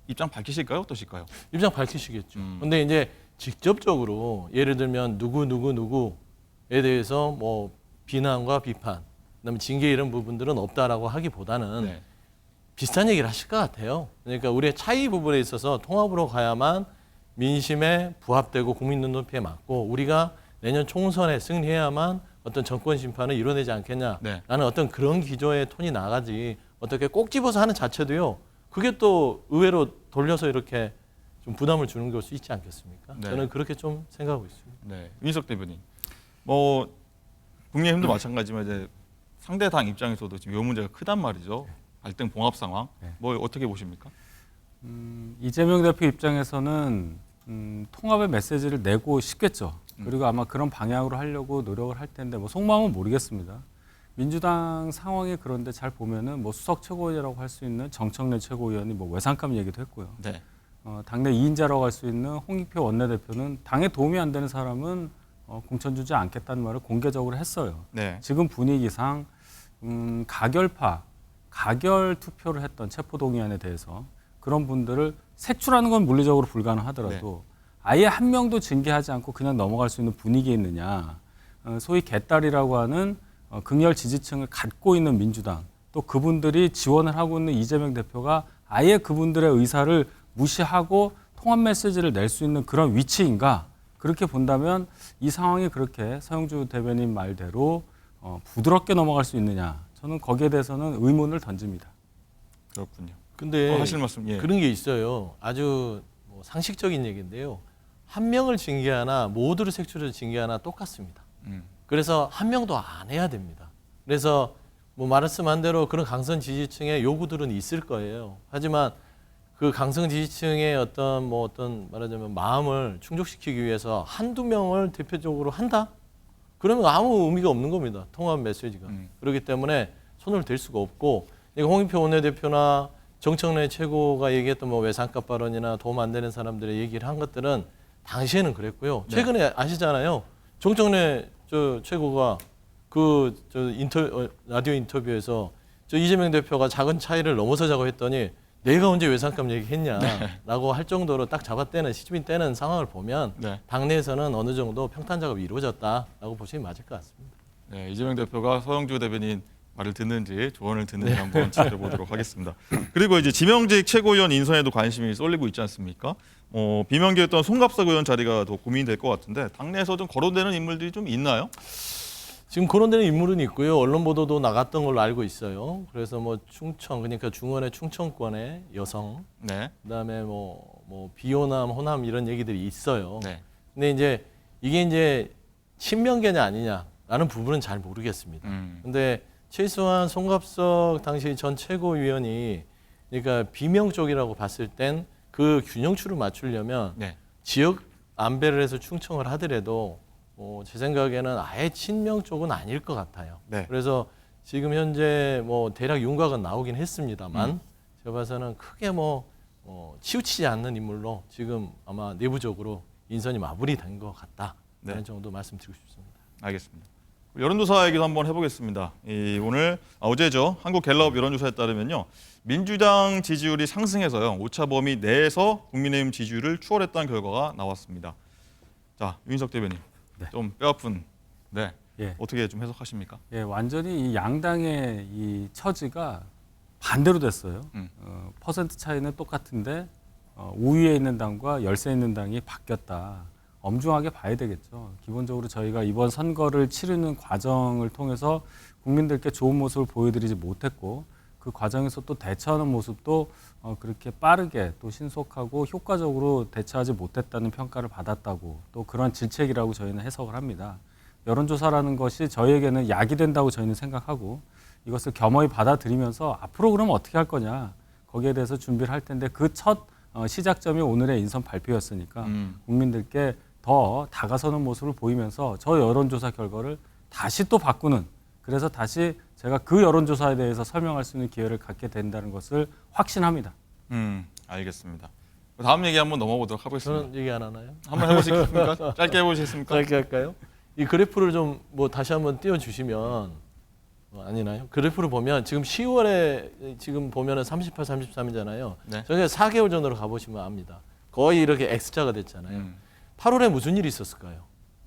입장 밝히실까요? 어떠실까요? 입장 밝히시겠죠. 근데 이제 직접적으로 예를 들면 누구에 대해서 뭐 비난과 비판, 그다음에 징계 이런 부분들은 없다라고 하기보다는 네. 비슷한 얘기를 하실 것 같아요. 그러니까 우리의 차이 부분에 있어서 통합으로 가야만 민심에 부합되고 국민 눈높이에 맞고 우리가 내년 총선에 승리해야만 어떤 정권 심판을 이뤄내지 않겠냐라는 네. 어떤 그런 기조의 톤이 나가지 어떻게 꼭 집어서 하는 자체도요. 그게 또 의외로 돌려서 이렇게 좀 부담을 주는 걸 수 있지 않겠습니까? 네. 저는 그렇게 좀 생각하고 있습니다. 네. 윤희석 대변인. 뭐 국민의힘도 마찬가지지만 이제 상대 당 입장에서도 지금 이 문제가 크단 말이죠. 갈등 봉합 상황. 네. 뭐 어떻게 보십니까? 이재명 대표 입장에서는 통합의 메시지를 내고 싶겠죠. 그리고 아마 그런 방향으로 하려고 노력을 할 텐데 뭐 속마음은 모르겠습니다. 민주당 상황이 그런데 잘 보면은 뭐 수석 최고위라고 할 수 있는 정청래 최고위원이 뭐 외상감 얘기도 했고요. 네. 당내 2인자라고 할 수 있는 홍익표 원내대표는 당에 도움이 안 되는 사람은 공천 주지 않겠다는 말을 공개적으로 했어요. 네. 지금 분위기상 가결파, 가결 투표를 했던 체포동의안에 대해서 그런 분들을 색출하는 건 물리적으로 불가능하더라도 아예 한 명도 징계하지 않고 그냥 넘어갈 수 있는 분위기에 있느냐. 소위 개딸이라고 하는 극렬 지지층을 갖고 있는 민주당, 또 그분들이 지원을 하고 있는 이재명 대표가 아예 그분들의 의사를 무시하고 통합 메시지를 낼 수 있는 그런 위치인가? 그렇게 본다면 이 상황이 그렇게 서영주 대변인 말대로 부드럽게 넘어갈 수 있느냐? 저는 거기에 대해서는 의문을 던집니다. 그렇군요. 근데 하실 말씀, 예. 그런 게 있어요. 아주 뭐 상식적인 얘기인데요. 한 명을 징계하나 모두를 색출해서 징계하나 똑같습니다. 그래서 한 명도 안 해야 됩니다. 그래서 뭐 말씀한 대로 그런 강성 지지층의 요구들은 있을 거예요. 하지만 그 강성 지지층의 어떤 말하자면 마음을 충족시키기 위해서 한두 명을 대표적으로 한다? 그러면 아무 의미가 없는 겁니다. 통합 메시지가. 그렇기 때문에 손을 댈 수가 없고, 홍익표 원내대표나 정청래 최고가 얘기했던 뭐 외상값 발언이나 도움 안 되는 사람들의 얘기를 한 것들은 당시에는 그랬고요. 최근에 아시잖아요. 정청래 최고가 라디오 인터뷰에서 이재명 대표가 작은 차이를 넘어서자고 했더니 내가 언제 외상값 얘기했냐라고 할 정도로 딱 잡아떼는 시집인 떼는 상황을 보면 네. 당내에서는 어느 정도 평탄 작업이 이루어졌다라고 보시면 맞을 것 같습니다. 네, 이재명 대표가 서영주 대변인 말을 듣는지 조언을 듣는지 한번 지켜보도록 하겠습니다. 그리고 이제 지명직 최고위원 인선에도 관심이 쏠리고 있지 않습니까? 비명계였던 송갑석 의원 자리가 더 고민이 될 것 같은데 당내에서 좀 거론되는 인물들이 좀 있나요? 지금 거론되는 인물은 있고요. 언론 보도도 나갔던 걸로 알고 있어요. 그래서 뭐 충청, 그러니까 중원의 충청권의 여성, 네. 그다음에 뭐 비호남, 호남 이런 얘기들이 있어요. 네. 근데 이제 이게 이제 친명계냐 아니냐라는 부분은 잘 모르겠습니다. 근데 최소한 송갑석 당시 전 최고위원이 그러니까 비명 쪽이라고 봤을 땐 그 균형추를 맞추려면 네. 지역 안배를 해서 충청을 하더라도 제 생각에는 아예 친명 쪽은 아닐 것 같아요. 네. 그래서 지금 현재 뭐 대략 윤곽은 나오긴 했습니다만 제가 봐서는 크게 치우치지 않는 인물로 지금 아마 내부적으로 인선이 마무리된 것 같다. 네. 그런 정도 말씀드리고 싶습니다. 알겠습니다. 여론조사 얘기도 한번 해보겠습니다. 어제죠. 한국갤럽 여론조사에 따르면요. 민주당 지지율이 상승해서요. 오차범위 내에서 국민의힘 지지율을 추월했다는 결과가 나왔습니다. 자, 유인석 대변인. 네. 좀 뼈아픈. 네. 예. 어떻게 좀 해석하십니까? 예, 완전히 이 양당의 이 처지가 반대로 됐어요. 퍼센트 차이는 똑같은데 우위에 있는 당과 열세에 있는 당이 바뀌었다. 엄중하게 봐야 되겠죠. 기본적으로 저희가 이번 선거를 치르는 과정을 통해서 국민들께 좋은 모습을 보여드리지 못했고 그 과정에서 또 대처하는 모습도 그렇게 빠르게 또 신속하고 효과적으로 대처하지 못했다는 평가를 받았다고 또 그런 질책이라고 저희는 해석을 합니다. 여론조사라는 것이 저희에게는 약이 된다고 저희는 생각하고 이것을 겸허히 받아들이면서 앞으로 그럼 어떻게 할 거냐 거기에 대해서 준비를 할 텐데 그 첫 시작점이 오늘의 인선 발표였으니까 국민들께 더 다가서는 모습을 보이면서 저 여론조사 결과를 다시 또 바꾸는 그래서 다시 제가 그 여론조사에 대해서 설명할 수 있는 기회를 갖게 된다는 것을 확신합니다. 알겠습니다. 다음 얘기 한번 넘어보도록 하겠습니다. 저는 얘기 안 하나요? 한번 해보시겠습니까? 짧게 해보시겠습니까? 짧게 할까요? 이 그래프를 좀 다시 한번 띄워주시면 아니나요? 그래프를 보면 지금 10월에 지금 보면은 38, 33이잖아요. 네. 저희가 4개월 전으로 가보시면 압니다. 거의 이렇게 X자가 됐잖아요. 8월에 무슨 일이 있었을까요?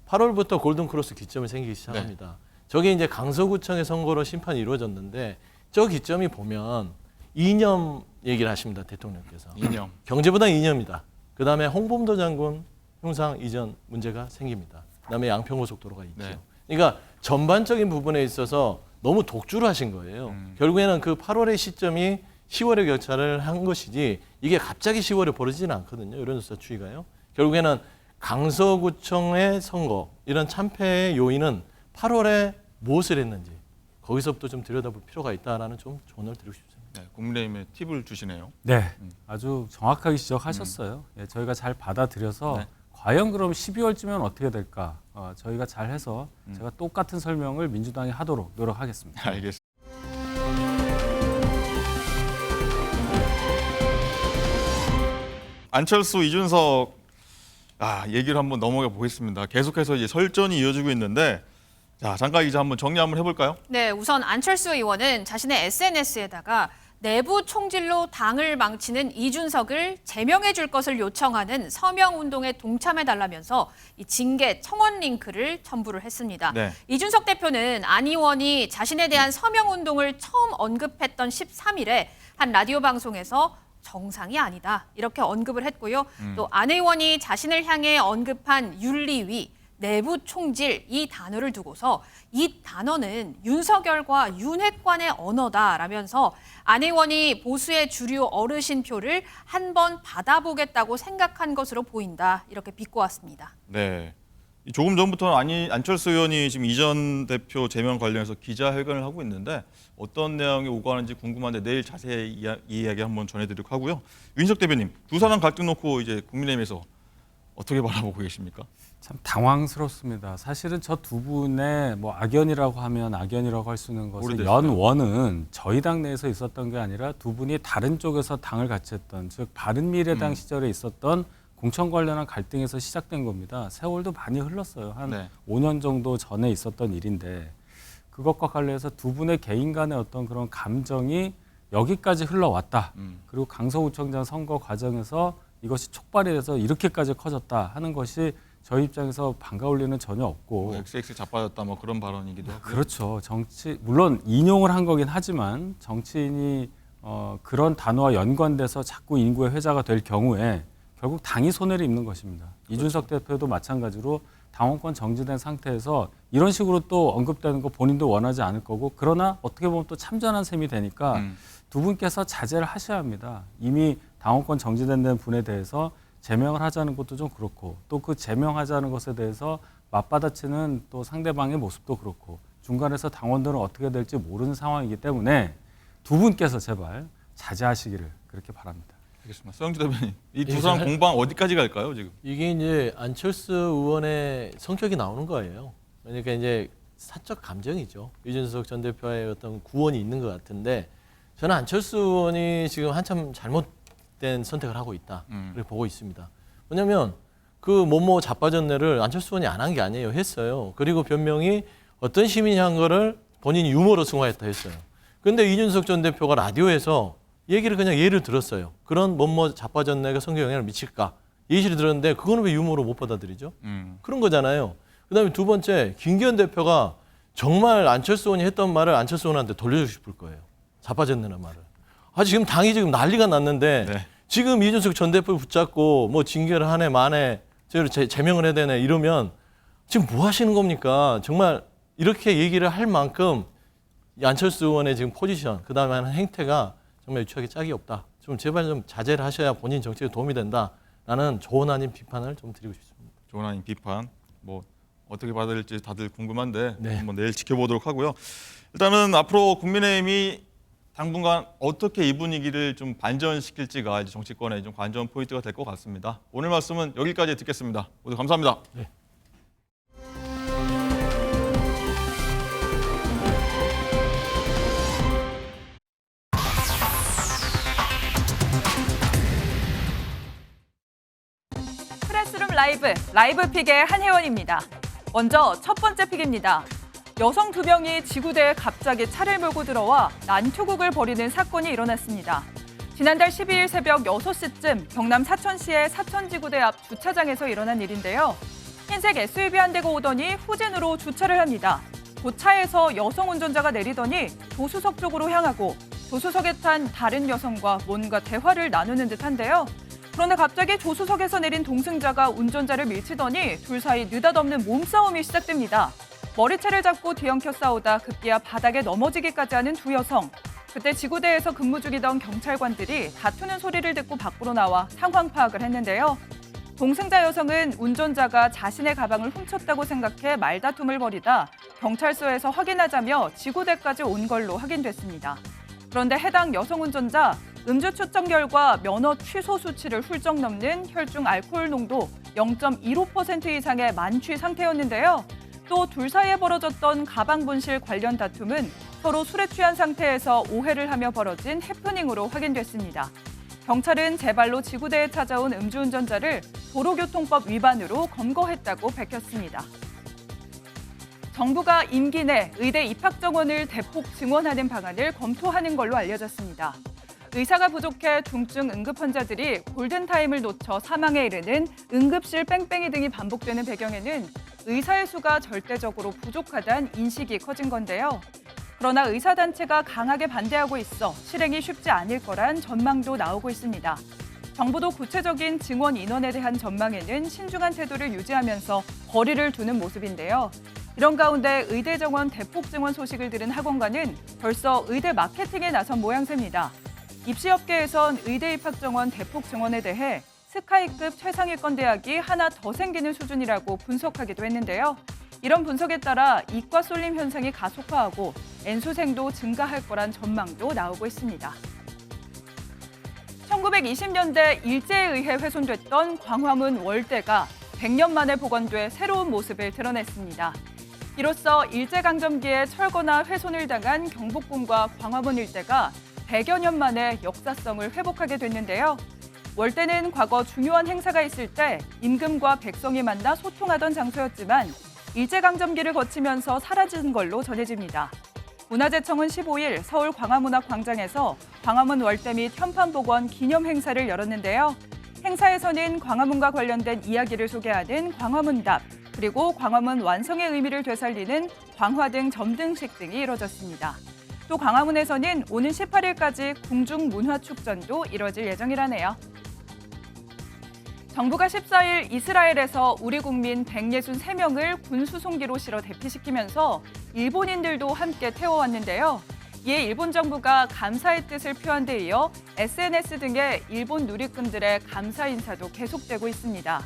8월부터 골든크로스 기점이 생기기 시작합니다. 저게 이제 강서구청의 선거로 심판이 이루어졌는데 저 기점이 보면 이념 얘기를 하십니다. 대통령께서. 이념. 경제부당 이념이다. 그다음에 홍범도 장군 흉상 이전 문제가 생깁니다. 그다음에 양평고속도로가 있죠. 네. 그러니까 전반적인 부분에 있어서 너무 독주를 하신 거예요. 결국에는 그 8월의 시점이 10월에 격차를 한 것이지 이게 갑자기 10월에 벌어지지는 않거든요. 여론조사 추이가요. 결국에는 강서구청의 선거 이런 참패의 요인은 8월에 무엇을 했는지 거기서부터 좀 들여다볼 필요가 있다라는 좀 조언을 드리고 싶습니다. 네, 국민의힘에 팁을 주시네요. 네, 아주 정확하게 지적하셨어요. 예, 저희가 잘 받아들여서 네. 과연 그럼 12월쯤엔 어떻게 될까? 저희가 잘해서 제가 똑같은 설명을 민주당이 하도록 노력하겠습니다. 알겠습니다. 안철수, 이준석 얘기를 한번 넘어가 보겠습니다. 계속해서 이제 설전이 이어지고 있는데 자, 장가 기자 한번 정리 한번 해볼까요? 네, 우선 안철수 의원은 자신의 SNS에다가 내부 총질로 당을 망치는 이준석을 제명해 줄 것을 요청하는 서명운동에 동참해달라면서 이 징계 청원 링크를 첨부를 했습니다. 네. 이준석 대표는 안 의원이 자신에 대한 서명운동을 처음 언급했던 13일에 한 라디오 방송에서 정상이 아니다. 이렇게 언급을 했고요. 또 안 의원이 자신을 향해 언급한 윤리위, 내부 총질 이 단어를 두고서 이 단어는 윤석열과 윤핵관의 언어다라면서 안 의원이 보수의 주류 어르신 표를 한 번 받아보겠다고 생각한 것으로 보인다. 이렇게 비꼬았습니다. 네. 조금 전부터 안철수 의원이 지금 이 전 대표 제명 관련해서 기자회견을 하고 있는데 어떤 내용이 오가는지 궁금한데 내일 자세히 이야기 한번 전해드리도록 하고요. 윤석 대변인, 두 사람 갈등 놓고 이제 국민의힘에서 어떻게 바라보고 계십니까? 참 당황스럽습니다. 사실은 저 두 분의 뭐 악연이라고 하면 악연이라고 할 수 있는 것은 오래됐어요. 연원은 저희 당 내에서 있었던 게 아니라 두 분이 다른 쪽에서 당을 같이 했던, 즉 바른미래당 시절에 있었던 공천 관련한 갈등에서 시작된 겁니다. 세월도 많이 흘렀어요. 한 네. 5년 정도 전에 있었던 일인데 그것과 관련해서 두 분의 개인 간의 어떤 그런 감정이 여기까지 흘러왔다. 그리고 강서구청장 선거 과정에서 이것이 촉발이 돼서 이렇게까지 커졌다 하는 것이 저희 입장에서 반가울 리는 전혀 없고. 뭐 XX 자빠졌다 뭐 그런 발언이기도 하고. 그렇죠. 물론 인용을 한 거긴 하지만 정치인이 그런 단어와 연관돼서 자꾸 인구의 회자가 될 경우에 결국 당이 손해를 입는 것입니다. 이준석 대표도 마찬가지로 당원권 정지된 상태에서 이런 식으로 또 언급되는 거 본인도 원하지 않을 거고, 그러나 어떻게 보면 또 참전한 셈이 되니까 두 분께서 자제를 하셔야 합니다. 이미 당원권 정지된 분에 대해서 제명을 하자는 것도 좀 그렇고, 또 그 제명하자는 것에 대해서 맞받아치는 또 상대방의 모습도 그렇고, 중간에서 당원들은 어떻게 될지 모르는 상황이기 때문에 두 분께서 제발 자제하시기를 그렇게 바랍니다. 알겠습니다. 서영주 대변인, 이 두 사람 공방 어디까지 갈까요 지금? 이게 이제 안철수 의원의 성격이 나오는 거예요. 그러니까 이제 사적 감정이죠. 이준석 전 대표의 어떤 구원이 있는 것 같은데, 저는 안철수 의원이 지금 한참 잘못된 선택을 하고 있다. 그렇게 보고 있습니다. 왜냐하면 그 뭐뭐 자빠졌네를 안철수 의원이 안 한 게 아니에요. 했어요. 그리고 변명이 어떤 시민이 한 거를 본인이 유머로 승화했다 했어요. 그런데 이준석 전 대표가 라디오에서 얘기를 그냥 예를 들었어요. 그런 뭐뭐 자빠졌네가 선거에 영향을 미칠까? 예시를 들었는데 그거는 왜 유머로 못 받아들이죠? 그런 거잖아요. 그다음에 두 번째, 김기현 대표가 정말 안철수 의원이 했던 말을 안철수 의원한테 돌려주고 싶을 거예요. 자빠졌네는 말을. 지금 당이 지금 난리가 났는데 네. 지금 이준석 전 대표 붙잡고 뭐 징계를 하네 마네 저를 제명을 해야 되네 이러면 지금 뭐 하시는 겁니까? 정말 이렇게 얘기를 할 만큼 이 안철수 의원의 지금 포지션, 그다음에 하는 행태가 정말 유추하기 짝이 없다. 좀 제발 좀 자제를 하셔야 본인 정치에 도움이 된다라는 조언 아닌 비판을 좀 드리고 싶습니다. 조언 아닌 비판, 뭐 어떻게 받을지 다들 궁금한데 네. 한번 내일 지켜보도록 하고요. 일단은 앞으로 국민의힘이 당분간 어떻게 이 분위기를 좀 반전시킬지가 이제 정치권의 좀 관전 포인트가 될 것 같습니다. 오늘 말씀은 여기까지 듣겠습니다. 모두 감사합니다. 네. 프레스룸 라이브 픽의 한혜원입니다. 먼저 첫 번째 픽입니다. 여성 2명이 지구대에 갑자기 차를 몰고 들어와 난투극을 벌이는 사건이 일어났습니다. 지난달 12일 새벽 6시쯤 경남 사천시의 사천지구대 앞 주차장에서 일어난 일인데요. 흰색 SUV 한 대가 오더니 후진으로 주차를 합니다. 도차에서 여성 운전자가 내리더니 조수석 쪽으로 향하고 조수석에 탄 다른 여성과 뭔가 대화를 나누는 듯한데요. 그런데 갑자기 조수석에서 내린 동승자가 운전자를 밀치더니 둘 사이 느닷없는 몸싸움이 시작됩니다. 머리채를 잡고 뒤엉켜 싸우다 급기야 바닥에 넘어지기까지 하는 두 여성. 그때 지구대에서 근무 중이던 경찰관들이 다투는 소리를 듣고 밖으로 나와 상황 파악을 했는데요. 동승자 여성은 운전자가 자신의 가방을 훔쳤다고 생각해 말다툼을 벌이다 경찰서에서 확인하자며 지구대까지 온 걸로 확인됐습니다. 그런데 해당 여성 운전자 음주 측정 결과 면허 취소 수치를 훌쩍 넘는 혈중 알코올 농도 0.15% 이상의 만취 상태였는데요. 또 둘 사이에 벌어졌던 가방 분실 관련 다툼은 서로 술에 취한 상태에서 오해를 하며 벌어진 해프닝으로 확인됐습니다. 경찰은 제 발로 지구대에 찾아온 음주운전자를 도로교통법 위반으로 검거했다고 밝혔습니다. 정부가 임기 내 의대 입학 정원을 대폭 증원하는 방안을 검토하는 걸로 알려졌습니다. 의사가 부족해 중증 응급 환자들이 골든타임을 놓쳐 사망에 이르는 응급실 뺑뺑이 등이 반복되는 배경에는 의사의 수가 절대적으로 부족하다는 인식이 커진 건데요. 그러나 의사단체가 강하게 반대하고 있어 실행이 쉽지 않을 거란 전망도 나오고 있습니다. 정부도 구체적인 증원 인원에 대한 전망에는 신중한 태도를 유지하면서 거리를 두는 모습인데요. 이런 가운데 의대 정원 대폭 증원 소식을 들은 학원가는 벌써 의대 마케팅에 나선 모양새입니다. 입시업계에선 의대 입학 정원 대폭 증원에 대해 스카이급 최상위권 대학이 하나 더 생기는 수준이라고 분석하기도 했는데요. 이런 분석에 따라 이과 쏠림 현상이 가속화하고 N수생도 증가할 거란 전망도 나오고 있습니다. 1920년대 일제에 의해 훼손됐던 광화문 월대가 100년 만에 복원돼 새로운 모습을 드러냈습니다. 이로써 일제강점기에 철거나 훼손을 당한 경복궁과 광화문 일대가 100여 년 만에 역사성을 회복하게 됐는데요. 월대는 과거 중요한 행사가 있을 때 임금과 백성이 만나 소통하던 장소였지만 일제강점기를 거치면서 사라진 걸로 전해집니다. 문화재청은 15일 서울 광화문학광장에서 광화문 월대 및 현판복원 기념 행사를 열었는데요. 행사에서는 광화문과 관련된 이야기를 소개하는 광화문답, 그리고 광화문 완성의 의미를 되살리는 광화등 점등식 등이 이뤄졌습니다. 또 광화문에서는 오는 18일까지 궁중문화축전도 이뤄질 예정이라네요. 정부가 14일 이스라엘에서 우리 국민 163명을 군수송기로 실어 대피시키면서 일본인들도 함께 태워왔는데요. 이에 일본 정부가 감사의 뜻을 표한 데 이어 SNS 등의 일본 누리꾼들의 감사 인사도 계속되고 있습니다.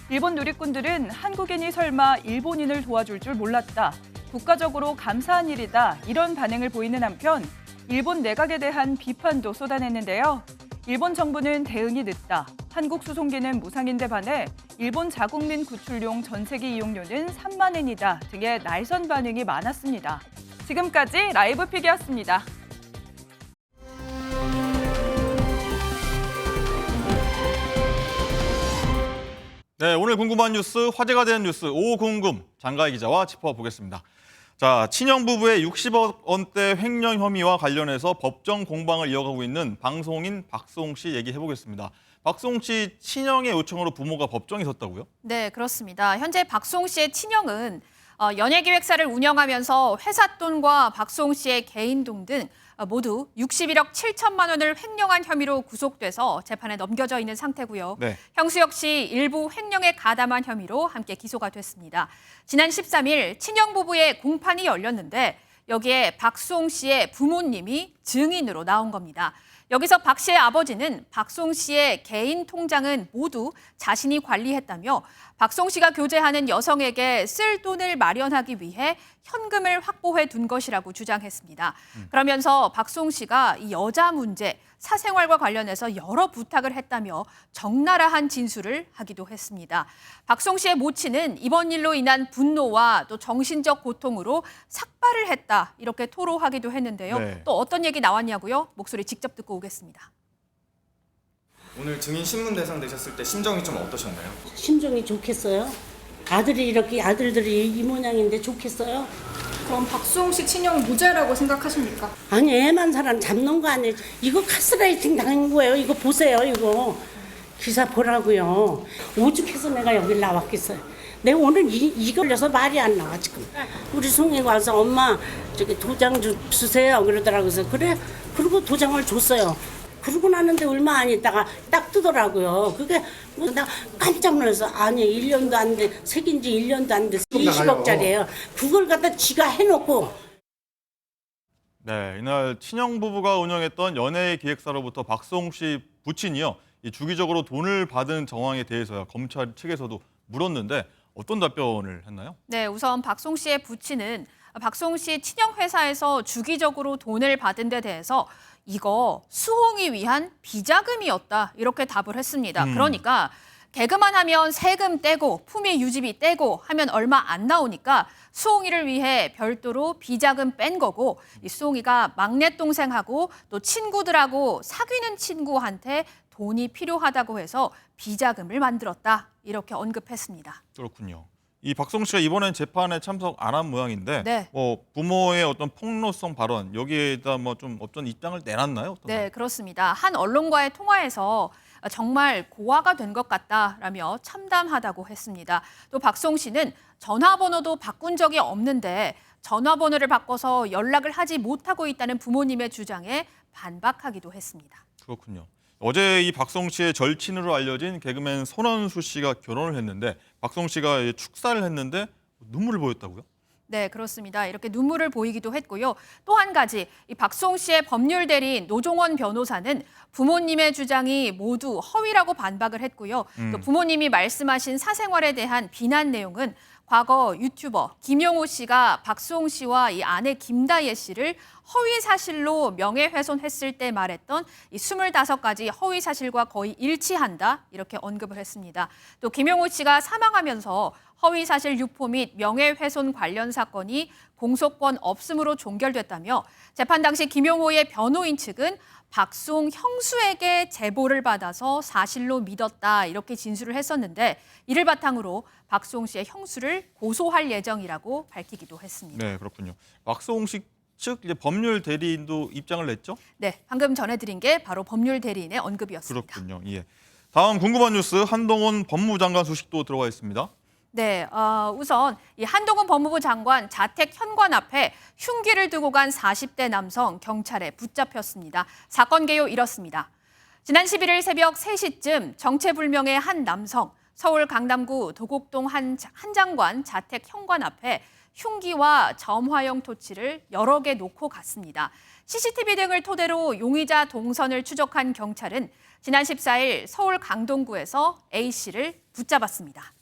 일본 누리꾼들은 한국인이 설마 일본인을 도와줄 줄 몰랐다. 국가적으로 감사한 일이다. 이런 반응을 보이는 한편 일본 내각에 대한 비판도 쏟아냈는데요. 일본 정부는 대응이 늦다. 한국 수송기는 무상인데 반해 일본 자국민 구출용 전세기 이용료는 3만 엔이다 등의 날선 반응이 많았습니다. 지금까지 라이브 픽이었습니다. 네, 오늘 궁금한 뉴스, 화제가 된 뉴스 오궁금 장가희 기자와 짚어보겠습니다. 자, 친형 부부의 60억 원대 횡령 혐의와 관련해서 법정 공방을 이어가고 있는 방송인 박수홍 씨 얘기해보겠습니다. 박수홍 씨 친형의 요청으로 부모가 법정에 섰다고요? 네, 그렇습니다. 현재 박수홍 씨의 친형은 연예기획사를 운영하면서 회사 돈과 박수홍 씨의 개인 돈 등 모두 61억 7천만 원을 횡령한 혐의로 구속돼서 재판에 넘겨져 있는 상태고요. 네. 형수 역시 일부 횡령에 가담한 혐의로 함께 기소가 됐습니다. 지난 13일 친형 부부의 공판이 열렸는데 여기에 박수홍 씨의 부모님이 증인으로 나온 겁니다. 여기서 박 씨의 아버지는 박수홍 씨의 개인 통장은 모두 자신이 관리했다며 박수홍 씨가 교제하는 여성에게 쓸 돈을 마련하기 위해 현금을 확보해 둔 것이라고 주장했습니다. 그러면서 박수홍 씨가 이 여자 문제, 사생활과 관련해서 여러 부탁을 했다며 적나라한 진술을 하기도 했습니다. 박수홍 씨의 모친은 이번 일로 인한 분노와 또 정신적 고통으로 삭발을 했다 이렇게 토로하기도 했는데요. 네. 또 어떤 얘기 나왔냐고요? 목소리 직접 듣고 오겠습니다. 오늘 증인 신문 대상 되셨을 때 심정이 좀 어떠셨나요? 심정이 좋겠어요? 아들이 이렇게 아들들이 이 모양인데 좋겠어요? 그럼 박수홍 씨 친형을 무죄라고 생각하십니까? 아니 애만 사람 잡는 거 아니에요. 이거 가스라이팅 당한 거예요. 이거 보세요. 이거 기사 보라고요. 오죽해서 내가 여기 나왔겠어요. 내가 오늘 이 걸려서 말이 안 나와 지금. 우리 송이가 와서 엄마 저기 도장 주세요 그러더라고요. 그래서 그래. 그리고 도장을 줬어요. 그러고 나는데 얼마 안 있다가 딱 뜨더라고요. 그게 나 깜짝 놀라서 아니 1년도 안 돼. 새긴 지 1년도 안 돼서 20억짜리예요. 그걸 갖다 지가 해놓고. 네, 이날 친형 부부가 운영했던 연예기획사로부터 박수홍 씨 부친이요. 이 주기적으로 돈을 받은 정황에 대해서요. 검찰 측에서도 물었는데 어떤 답변을 했나요? 네, 우선 박수홍 씨의 부친은 박수홍 씨 친형 회사에서 주기적으로 돈을 받은 데 대해서 이거 수홍이 위한 비자금이었다 이렇게 답을 했습니다. 그러니까 개그만 하면 세금 떼고 품위 유지비 떼고 하면 얼마 안 나오니까 수홍이를 위해 별도로 비자금 뺀 거고 이 수홍이가 막내 동생하고 또 친구들하고 사귀는 친구한테 돈이 필요하다고 해서 비자금을 만들었다 이렇게 언급했습니다. 그렇군요. 이 박수홍 씨가 이번엔 재판에 참석 안 한 모양인데 네. 뭐 부모의 어떤 폭로성 발언 여기에다 뭐 좀 어떤 입장을 내놨나요? 네, 그렇습니다. 한 언론과의 통화에서 정말 고아가 된 것 같다라며 참담하다고 했습니다. 또 박수홍 씨는 전화번호도 바꾼 적이 없는데 전화번호를 바꿔서 연락을 하지 못하고 있다는 부모님의 주장에 반박하기도 했습니다. 그렇군요. 어제 이 박송 씨의 절친으로 알려진 개그맨 손원수 씨가 결혼을 했는데 박송 씨가 축사를 했는데 눈물을 보였다고요? 네, 그렇습니다. 이렇게 눈물을 보이기도 했고요. 또 한 가지, 이 박송 씨의 법률 대리인 노종원 변호사는 부모님의 주장이 모두 허위라고 반박을 했고요. 또 부모님이 말씀하신 사생활에 대한 비난 내용은 과거 유튜버 김용호 씨가 박송 씨와 이 아내 김다예 씨를 허위 사실로 명예훼손했을 때 말했던 이 25가지 허위 사실과 거의 일치한다, 이렇게 언급을 했습니다. 또 김용호 씨가 사망하면서 허위 사실 유포 및 명예훼손 관련 사건이 공소권 없음으로 종결됐다며 재판 당시 김용호의 변호인 측은 박송 형수에게 제보를 받아서 사실로 믿었다, 이렇게 진술을 했었는데 이를 바탕으로 박송 씨의 형수를 고소할 예정이라고 밝히기도 했습니다. 네, 그렇군요. 박송 씨 측 이제 법률 대리인도 입장을 냈죠? 네, 방금 전해드린 게 바로 법률 대리인의 언급이었습니다. 그렇군요. 예. 다음 궁금한 뉴스 한동훈 법무장관 소식도 들어와 있습니다. 네, 우선 이 한동훈 법무부 장관 자택 현관 앞에 흉기를 두고 간 40대 남성 경찰에 붙잡혔습니다. 사건 개요 이렇습니다. 지난 11일 새벽 3시쯤 정체불명의 한 남성 서울 강남구 도곡동 한 장관 자택 현관 앞에 흉기와 점화형 토치를 여러 개 놓고 갔습니다. CCTV 등을 토대로 용의자 동선을 추적한 경찰은 지난 14일 서울 강동구에서 A씨를 붙잡았습니다.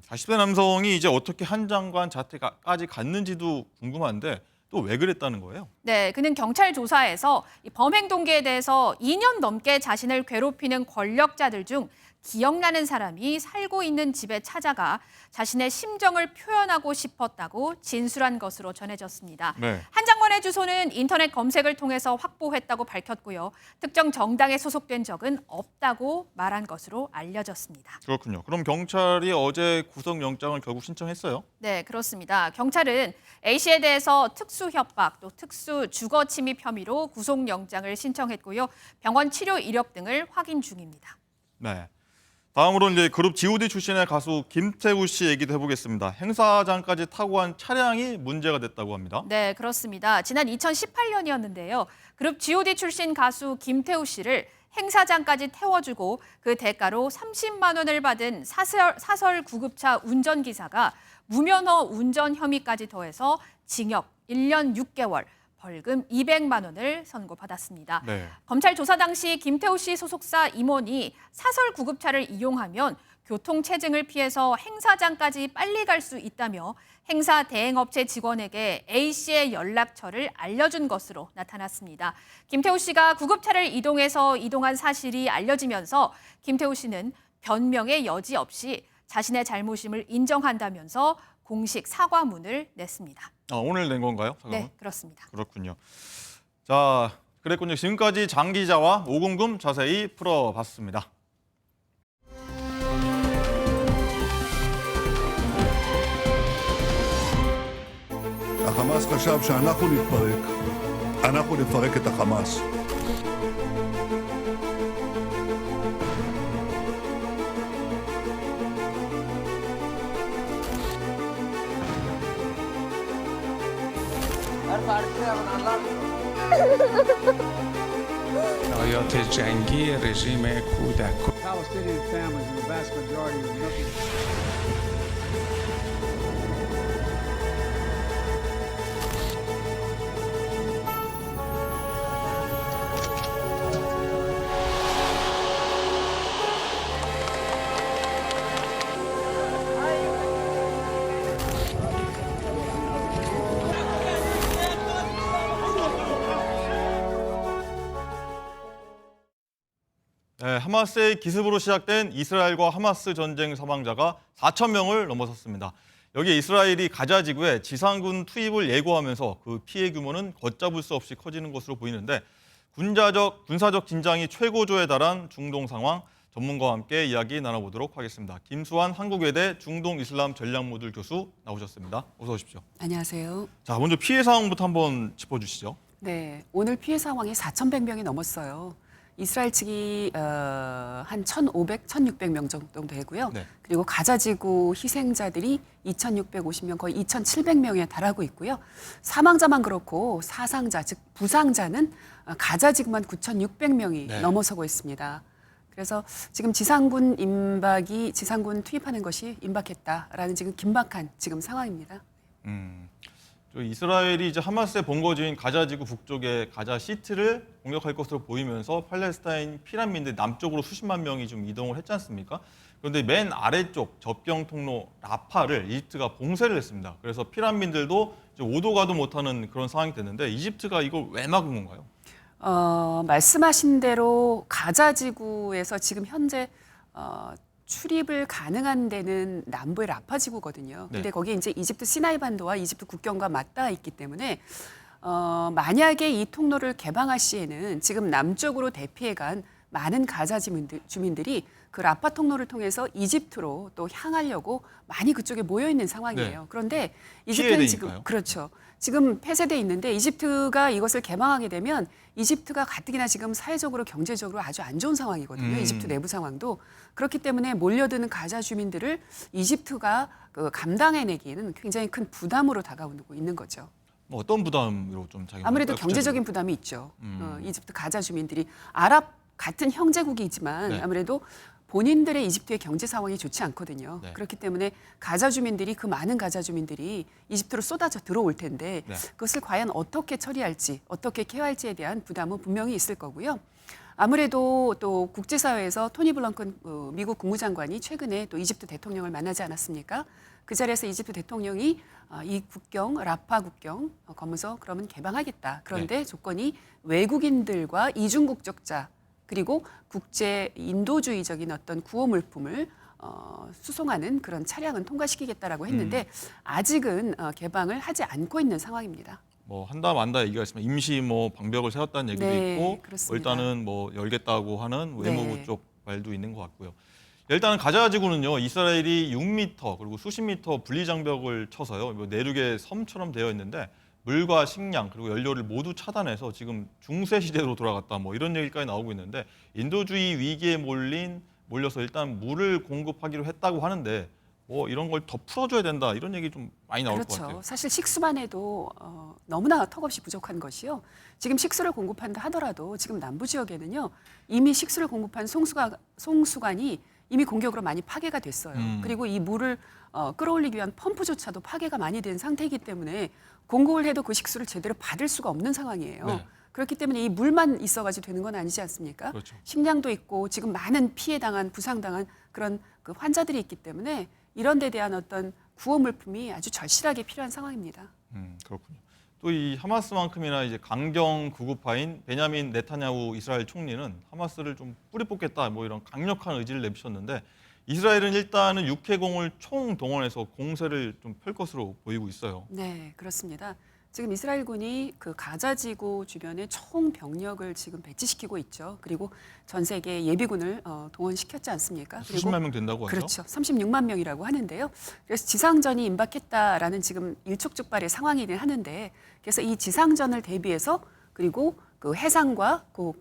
40대 남성이 이제 어떻게 한 장관 자택까지 갔는지도 궁금한데 또 왜 그랬다는 거예요? 네, 그는 경찰 조사에서 이 범행 동기에 대해서 2년 넘게 자신을 괴롭히는 권력자들 중 기억나는 사람이 살고 있는 집에 찾아가 자신의 심정을 표현하고 싶었다고 진술한 것으로 전해졌습니다. 네. 한 장관의 주소는 인터넷 검색을 통해서 확보했다고 밝혔고요. 특정 정당에 소속된 적은 없다고 말한 것으로 알려졌습니다. 그렇군요. 그럼 경찰이 어제 구속영장을 결국 신청했어요? 네, 그렇습니다. 경찰은 A씨에 대해서 특수 협박, 또 특수 주거 침입 혐의로 구속영장을 신청했고요. 병원 치료 이력 등을 확인 중입니다. 네. 다음으로 이제 그룹 G.O.D 출신의 가수 김태우 씨 얘기도 해보겠습니다. 행사장까지 타고 간 차량이 문제가 됐다고 합니다. 네, 그렇습니다. 지난 2018년이었는데요. 그룹 G.O.D 출신 가수 김태우 씨를 행사장까지 태워주고 그 대가로 30만 원을 받은 사설 구급차 운전기사가 무면허 운전 혐의까지 더해서 징역 1년 6개월, 벌금 200만 원을 선고받았습니다. 네. 검찰 조사 당시 김태우 씨 소속사 임원이 사설 구급차를 이용하면 교통체증을 피해서 행사장까지 빨리 갈 수 있다며 행사 대행업체 직원에게 A씨의 연락처를 알려준 것으로 나타났습니다. 김태우 씨가 구급차를 이동한 사실이 알려지면서 김태우 씨는 변명의 여지 없이 자신의 잘못임을 인정한다면서 공식 사과문을 냈습니다. 오늘 낸 건가요? 사과문? 네, 그렇습니다. 그렇군요. 자, 그랬군요. 지금까지 장 기자와 오금금 자세히 풀어봤습니다. החמאס חשב שאנחנו נתפרק, אנחנו נפרק את החמאס. آیات جنگی رژیم کودک Palestinian families, the vast majority of Muslims. 네, 하마스의 기습으로 시작된 이스라엘과 하마스 전쟁 사망자가 4천 명을 넘어섰습니다. 여기에 이스라엘이 가자 지구에 지상군 투입을 예고하면서 그 피해 규모는 걷잡을 수 없이 커지는 것으로 보이는데 군사적 긴장이 최고조에 달한 중동 상황 전문가와 함께 이야기 나눠보도록 하겠습니다. 김수환 한국외대 중동 이슬람 전략모듈 교수 나오셨습니다. 어서 오십시오. 안녕하세요. 자, 먼저 피해 상황부터 한번 짚어주시죠. 네, 오늘 피해 상황이 4,100명이 넘었어요. 이스라엘 측이 한 1,500, 1,600명 정도 되고요. 네. 그리고 가자지구 희생자들이 2,650명, 거의 2,700명에 달하고 있고요. 사망자만 그렇고 사상자, 즉 부상자는 가자지구만 9,600명이 네. 넘어서고 있습니다. 그래서 지금 지상군 투입하는 것이 임박했다라는 지금 긴박한 지금 상황입니다. 저 이스라엘이 이제 하마스의 본거지인 가자지구 북쪽의 가자 시티를 공격할 것으로 보이면서 팔레스타인 피난민들 남쪽으로 수십만 명이 좀 이동을 했지 않습니까? 그런데 맨 아래쪽 접경 통로 라파를 이집트가 봉쇄를 했습니다. 그래서 피난민들도 이제 오도 가도 못하는 그런 상황이 됐는데 이집트가 이걸 왜 막은 건가요? 말씀하신 대로 가자지구에서 지금 현재 출입을 가능한 데는 남부의 라파 지구거든요. 근데 네. 거기에 이제 이집트 시나이 반도와 이집트 국경과 맞닿아 있기 때문에 만약에 이 통로를 개방할 시에는 지금 남쪽으로 대피해간 많은 가자 주민들이 그 라파 통로를 통해서 이집트로 또 향하려고 많이 그쪽에 모여 있는 상황이에요. 네. 그런데 이집트는 지금 피해되니까요. 그렇죠. 지금 폐쇄돼 있는데 이집트가 이것을 개방하게 되면 이집트가 가뜩이나 지금 사회적으로 경제적으로 아주 안 좋은 상황이거든요. 이집트 내부 상황도. 그렇기 때문에 몰려드는 가자 주민들을 이집트가 감당해내기에는 굉장히 큰 부담으로 다가오고 있는 거죠. 뭐 어떤 부담으로 좀 작용할까요? 아무래도 경제적인 부담이 있죠. 이집트 가자 주민들이 아랍 같은 형제국이지만 네. 아무래도 본인들의 이집트의 경제 상황이 좋지 않거든요. 네. 그렇기 때문에 가자 주민들이 그 많은 가자 주민들이 이집트로 쏟아져 들어올 텐데 네. 그것을 과연 어떻게 처리할지, 어떻게 케어할지에 대한 부담은 분명히 있을 거고요. 아무래도 또 국제사회에서 토니 블렁컨 미국 국무장관이 최근에 또 이집트 대통령을 만나지 않았습니까? 그 자리에서 이집트 대통령이 이 국경, 라파 국경 검문소 그러면 개방하겠다. 그런데 조건이 외국인들과 이중국적자 그리고 국제 인도주의적인 어떤 구호 물품을 수송하는 그런 차량은 통과시키겠다라고 했는데 아직은 개방을 하지 않고 있는 상황입니다. 뭐 한다 만다 얘기가 있으면 임시 뭐 방벽을 세웠다는 얘기도 네, 있고 그렇습니다. 일단은 뭐 열겠다고 하는 외무부 네. 쪽 말도 있는 것 같고요. 일단은 가자지구는요 이스라엘이 6m 그리고 수십 미터 분리 장벽을 쳐서요 뭐 내륙의 섬처럼 되어 있는데 물과 식량 그리고 연료를 모두 차단해서 지금 중세 시대로 돌아갔다 뭐 이런 얘기까지 나오고 있는데 인도주의 위기에 몰려서 일단 물을 공급하기로 했다고 하는데 뭐 이런 걸 더 풀어줘야 된다 이런 얘기 좀 많이 나올 것 같아요. 그렇죠. 사실 식수만 해도 너무나 턱없이 부족한 것이요. 지금 식수를 공급한다 하더라도 지금 남부 지역에는요 이미 식수를 공급한 송수관이 이미 공격으로 많이 파괴가 됐어요. 그리고 이 물을 끌어올리기 위한 펌프조차도 파괴가 많이 된 상태이기 때문에 공급을 해도 그 식수를 제대로 받을 수가 없는 상황이에요. 네. 그렇기 때문에 이 물만 있어가지고 되는 건 아니지 않습니까? 그렇죠. 식량도 있고 지금 많은 피해당한 부상당한 그런 그 환자들이 있기 때문에 이런 데 대한 어떤 구호 물품이 아주 절실하게 필요한 상황입니다. 그렇군요. 또 이 하마스만큼이나 이제 강경 구구파인 베냐민 네타냐후 이스라엘 총리는 하마스를 좀 뿌리 뽑겠다 뭐 이런 강력한 의지를 내비쳤는데 이스라엘은 일단은 육해공을 총동원해서 공세를 좀 펼 것으로 보이고 있어요. 네, 그렇습니다. 지금 이스라엘군이 그 가자지구 주변에 총 병력을 지금 배치시키고 있죠. 그리고 전 세계 예비군을 동원시켰지 않습니까? 수십만 명 된다고 하죠. 그렇죠. 36만 명이라고 하는데요. 그래서 지상전이 임박했다라는 지금 일촉즉발의 상황이긴 하는데 그래서 이 지상전을 대비해서 그리고 그 해상과 그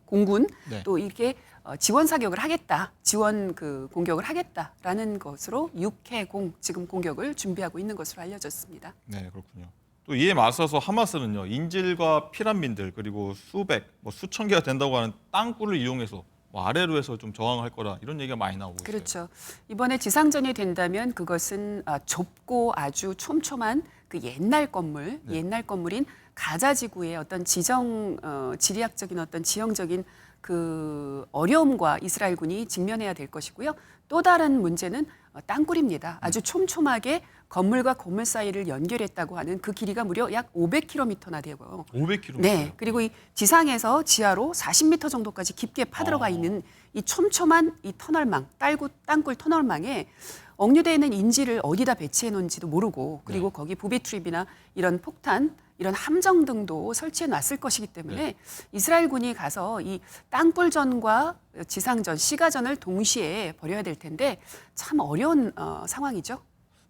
공군 네. 또 이렇게 지원 사격을 하겠다, 지원 그 공격을 하겠다라는 것으로 육해공 지금 공격을 준비하고 있는 것으로 알려졌습니다. 네, 그렇군요. 또 이에 맞서서 하마스는요 인질과 피난민들 그리고 수백, 뭐 수천 개가 된다고 하는 땅굴을 이용해서 뭐 아래로 해서 좀 저항할 거라 이런 얘기가 많이 나오고 있어요. 그렇죠. 이번에 지상전이 된다면 그것은 좁고 아주 촘촘한 그 옛날 건물, 네. 옛날 건물인 가자지구의 어떤 지리학적인 어떤 지형적인 그 어려움과 이스라엘군이 직면해야 될 것이고요. 또 다른 문제는 땅굴입니다. 아주 촘촘하게 건물과 건물 사이를 연결했다고 하는 그 길이가 무려 약 500km나 되고요. 500km. 네, 그리고 이 지상에서 지하로 40m 정도까지 깊게 파들어가 있는 이 촘촘한 이 터널망, 땅굴 터널망에 억류되어 있는 인지를 어디다 배치해 놓은지도 모르고 그리고 거기 부비 트립이나 이런 폭탄, 이런 함정 등도 설치해 놨을 것이기 때문에 이스라엘군이 가서 이 땅굴전과 지상전, 시가전을 동시에 벌여야 될 텐데 참 어려운 상황이죠.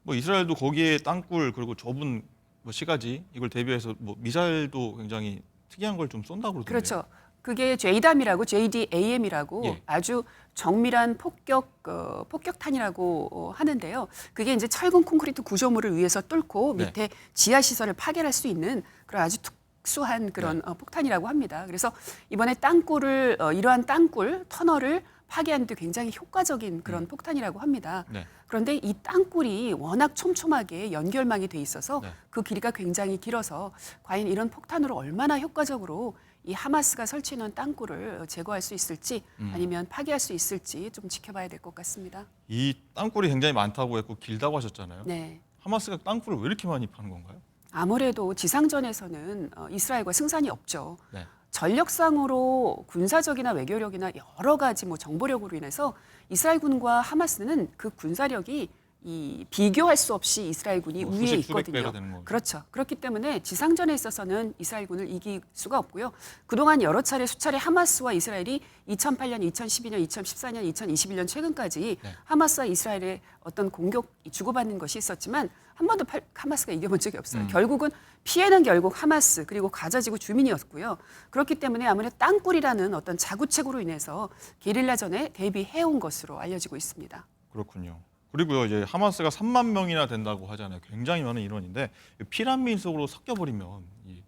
뭐 이스라엘도 거기에 땅굴 그리고 좁은 뭐 시가지 이걸 대비해서 뭐 미사일도 굉장히 특이한 걸 좀 쏜다고 그러던데요. 그렇죠. 그게 JDAM이라고 JDAM이라고 예. 아주 정밀한 폭격탄이라고 하는데요. 그게 이제 철근 콘크리트 구조물을 위에서 뚫고 네. 밑에 지하 시설을 파괴할 수 있는 그런 아주 특수한 그런 폭탄이라고 합니다. 그래서 이번에 땅굴을 이러한 땅굴 터널을 파괴하는 데 굉장히 효과적인 그런 폭탄이라고 합니다. 네. 그런데 이 땅굴이 워낙 촘촘하게 연결망이 돼 있어서 네. 그 길이가 굉장히 길어서 과연 이런 폭탄으로 얼마나 효과적으로 이 하마스가 설치해놓은 땅굴을 제거할 수 있을지 아니면 파괴할 수 있을지 좀 지켜봐야 될 것 같습니다. 이 땅굴이 굉장히 많다고 했고 길다고 하셨잖아요. 네. 하마스가 땅굴을 왜 이렇게 많이 파는 건가요? 아무래도 지상전에서는 이스라엘과 승산이 없죠. 네. 전력상으로 군사적이나 외교력이나 여러 가지 뭐 정보력으로 인해서 이스라엘군과 하마스는 그 군사력이 이 비교할 수 없이 이스라엘군이 뭐 위에 수십, 수백 있거든요. 배가 되는 거죠. 그렇죠. 그렇기 때문에 지상전에 있어서는 이스라엘군을 이길 수가 없고요. 그동안 여러 차례 수차례 하마스와 이스라엘이 2008년, 2012년, 2014년, 2021년 최근까지 네. 하마스와 이스라엘의 어떤 공격 주고받는 것이 있었지만 한 번도 하마스가 이겨본 적이 없어요. 결국은 피해는 결국 하마스 그리고 가자지구 주민이었고요. 그렇기 때문에 아무래도 땅굴이라는 어떤 자구책으로 인해서 게릴라전에 대비해온 것으로 알려지고 있습니다. 그렇군요. 그리고요, 이제 하마스가 3만 명이나 된다고 하잖아요. 굉장히 많은 인원인데 피난민 속으로 섞여버리면 이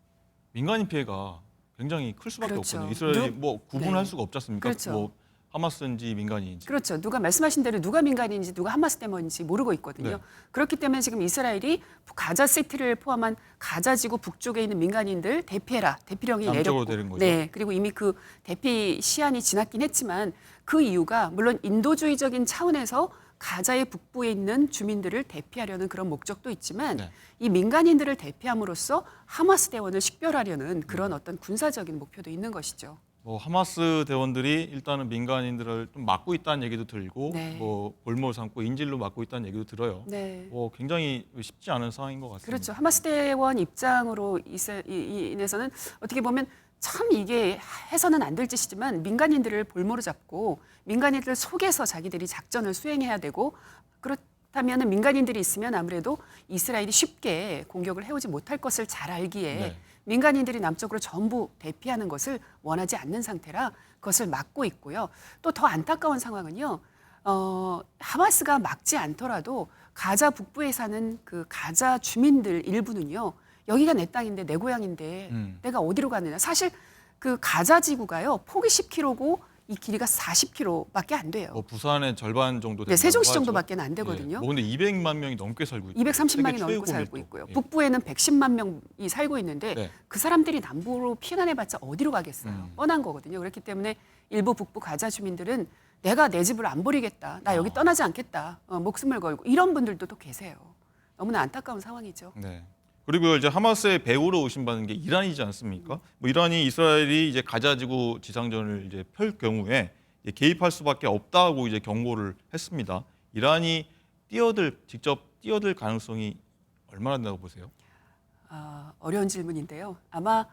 민간인 피해가 굉장히 클 수밖에 그렇죠. 없거든요. 이스라엘이 뭐 구분할 네. 수가 없지 않습니까? 그렇죠. 뭐 하마스인지 민간인인지. 그렇죠. 누가 말씀하신 대로 누가 민간인지 누가 하마스 때문인지 모르고 있거든요. 네. 그렇기 때문에 지금 이스라엘이 가자 시티를 포함한 가자지구 북쪽에 있는 민간인들 대피해라. 대피령이 남쪽으로 내렸고. 내린 거죠. 네. 그리고 이미 그 대피 시한이 지났긴 했지만 그 이유가 물론 인도주의적인 차원에서 가자의 북부에 있는 주민들을 대피하려는 그런 목적도 있지만 네. 이 민간인들을 대피함으로써 하마스 대원을 식별하려는 그런 어떤 군사적인 목표도 있는 것이죠. 뭐 하마스 대원들이 일단은 민간인들을 좀 막고 있다는 얘기도 들고 네. 뭐 볼모를 삼고 인질로 막고 있다는 얘기도 들어요. 네. 뭐 굉장히 쉽지 않은 상황인 것 같습니다. 그렇죠. 하마스 대원 입장으로 인해서는 어떻게 보면 참 이게 해서는 안 될 짓이지만 민간인들을 볼모로 잡고 민간인들 속에서 자기들이 작전을 수행해야 되고 그렇다면 민간인들이 있으면 아무래도 이스라엘이 쉽게 공격을 해오지 못할 것을 잘 알기에 네. 민간인들이 남쪽으로 전부 대피하는 것을 원하지 않는 상태라 그것을 막고 있고요. 또 더 안타까운 상황은요. 하마스가 막지 않더라도 가자 북부에 사는 그 가자 주민들 일부는요. 여기가 내 땅인데 내 고향인데 내가 어디로 가느냐. 사실 그 가자 지구가요. 폭이 10km고 이 길이가 40km밖에 안 돼요. 뭐 부산의 절반 정도 네, 세종시 하죠. 정도밖에 안 되거든요. 예. 뭐 근데 200만 명이 넘게 살고 있고 230만이 넘고 살고 있고요. 북부에는 110만 명이 살고 있는데 네. 그 사람들이 남부로 피난해봤자 어디로 가겠어요. 뻔한 거거든요. 그렇기 때문에 일부 북부 가자 주민들은 내가 내 집을 안 버리겠다. 나 여기 떠나지 않겠다. 목숨을 걸고 이런 분들도 또 계세요. 너무나 안타까운 상황이죠. 네. 그리고 이제 하마스의 배후로 의심받는 게 이란이지 않습니까? 뭐 이란이 이스라엘이 이제 가자지구 지상전을 이제 펼 경우에 개입할 수밖에 없다고 이제 경고를 했습니다. 이란이 직접 뛰어들 가능성이 얼마나 된다고 보세요? 어려운 질문인데요. 아마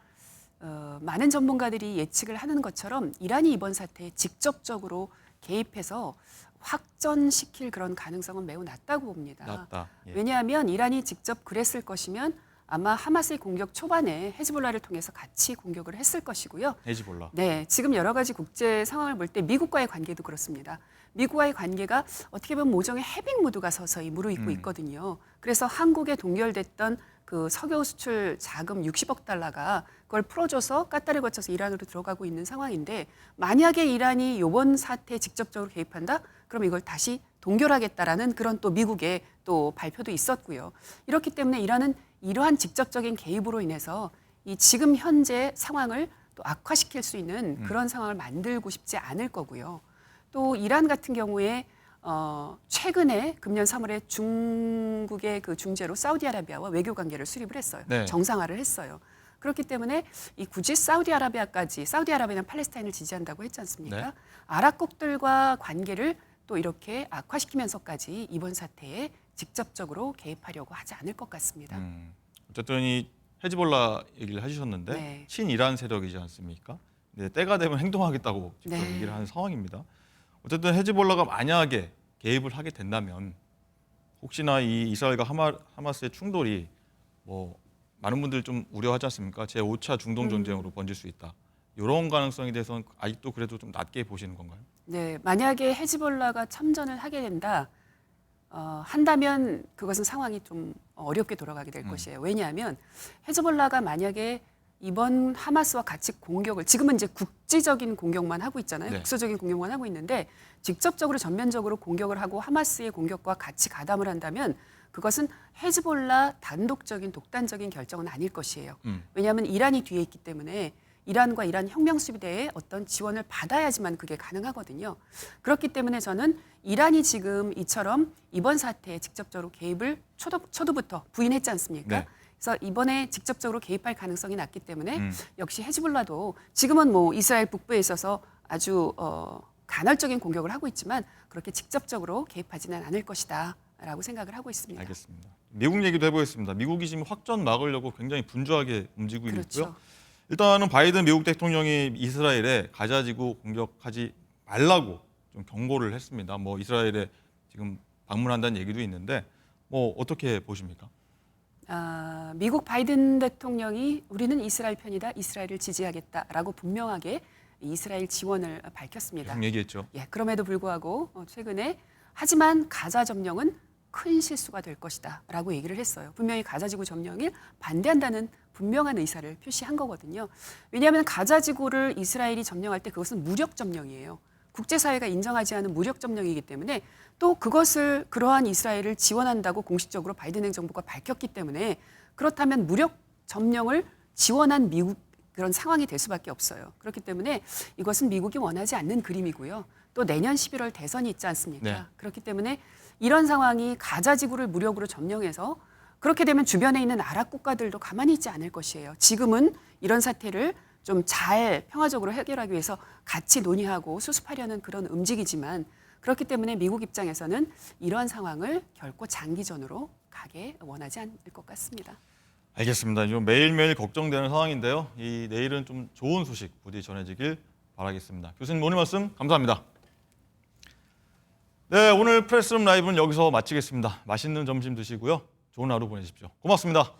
많은 전문가들이 예측을 하는 것처럼 이란이 이번 사태에 직접적으로 개입해서 확전시킬 그런 가능성은 매우 낮다고 봅니다. 낮다. 예. 왜냐하면 이란이 직접 그랬을 것이면 아마 하마스의 공격 초반에 헤즈볼라를 통해서 같이 공격을 했을 것이고요. 헤즈볼라. 네, 지금 여러 가지 국제 상황을 볼 때 미국과의 관계도 그렇습니다. 미국과의 관계가 어떻게 보면 모종의 해빙 모드가 서서히 무르익고 있거든요. 그래서 한국에 동결됐던 그 석유 수출 자금 60억 달러가 그걸 풀어줘서 까따를 거쳐서 이란으로 들어가고 있는 상황인데 만약에 이란이 이번 사태에 직접적으로 개입한다? 그럼 이걸 다시 동결하겠다라는 그런 또 미국의 또 발표도 있었고요. 이렇기 때문에 이란은 이러한 직접적인 개입으로 인해서 이 지금 현재 상황을 또 악화시킬 수 있는 그런 상황을 만들고 싶지 않을 거고요. 또 이란 같은 경우에 최근에 금년 3월에 중국의 그 중재로 사우디아라비아와 외교 관계를 수립을 했어요. 네. 정상화를 했어요. 그렇기 때문에 이 굳이 사우디아라비아는 팔레스타인을 지지한다고 했지 않습니까? 네. 아랍국들과 관계를 또 이렇게 악화시키면서까지 이번 사태에 직접적으로 개입하려고 하지 않을 것 같습니다. 어쨌든 이 헤즈볼라 얘기를 해주셨는데 네. 친이란 세력이지 않습니까? 네, 때가 되면 행동하겠다고 직접 네. 얘기를 하는 상황입니다. 어쨌든 헤즈볼라가 만약에 개입을 하게 된다면 혹시나 이 이스라엘과 하마스의 충돌이 뭐 많은 분들이 좀 우려하지 않습니까? 제5차 중동 전쟁으로 번질 수 있다. 이런 가능성에 대해서는 아직도 그래도 좀 낮게 보시는 건가요? 네, 만약에 헤즈볼라가 참전을 하게 한다면 그것은 상황이 좀 어렵게 돌아가게 될 것이에요. 왜냐하면 헤즈볼라가 만약에 이번 하마스와 같이 공격을 지금은 이제 국지적인 공격만 하고 있잖아요. 네. 국소적인 공격만 하고 있는데 직접적으로 전면적으로 공격을 하고 하마스의 공격과 같이 가담을 한다면 그것은 헤즈볼라 단독적인 독단적인 결정은 아닐 것이에요. 왜냐하면 이란이 뒤에 있기 때문에 이란과 이란 혁명수비대의 어떤 지원을 받아야지만 그게 가능하거든요. 그렇기 때문에 저는 이란이 지금 이처럼 이번 사태에 직접적으로 개입을 초도부터 부인했지 않습니까? 네. 그래서 이번에 직접적으로 개입할 가능성이 낮기 때문에 역시 헤즈볼라도 지금은 뭐 이스라엘 북부에 있어서 아주 간헐적인 공격을 하고 있지만 그렇게 직접적으로 개입하지는 않을 것이다. 라고 생각을 하고 있습니다. 알겠습니다. 미국 얘기도 해보겠습니다. 미국이 지금 확전 막으려고 굉장히 분주하게 움직이고 그렇죠. 있고요. 일단은 바이든 미국 대통령이 이스라엘에 가자지구 공격하지 말라고 좀 경고를 했습니다. 뭐 이스라엘에 지금 방문한다는 얘기도 있는데 뭐 어떻게 보십니까? 미국 바이든 대통령이 우리는 이스라엘 편이다, 이스라엘을 지지하겠다라고 분명하게 이스라엘 지원을 밝혔습니다. 계속 얘기했죠. 예, 그럼에도 불구하고 최근에 하지만 가자 점령은 큰 실수가 될 것이다 라고 얘기를 했어요. 분명히 가자지구 점령을 반대한다는 분명한 의사를 표시한 거거든요. 왜냐하면 가자지구를 이스라엘이 점령할 때 그것은 무력 점령이에요. 국제사회가 인정하지 않은 무력 점령이기 때문에 또 그것을 그러한 이스라엘을 지원한다고 공식적으로 바이든 행정부가 밝혔기 때문에 그렇다면 무력 점령을 지원한 미국 그런 상황이 될 수밖에 없어요. 그렇기 때문에 이것은 미국이 원하지 않는 그림이고요. 또 내년 11월 대선이 있지 않습니까? 네. 그렇기 때문에 이런 상황이 가자지구를 무력으로 점령해서 그렇게 되면 주변에 있는 아랍 국가들도 가만히 있지 않을 것이에요. 지금은 이런 사태를 좀 잘 평화적으로 해결하기 위해서 같이 논의하고 수습하려는 그런 움직이지만 그렇기 때문에 미국 입장에서는 이런 상황을 결코 장기전으로 가게 원하지 않을 것 같습니다. 알겠습니다. 좀 매일매일 걱정되는 상황인데요. 이 내일은 좀 좋은 소식 부디 전해지길 바라겠습니다. 교수님 오늘 말씀 감사합니다. 네, 오늘 프레스룸 라이브는 여기서 마치겠습니다. 맛있는 점심 드시고요. 좋은 하루 보내십시오. 고맙습니다.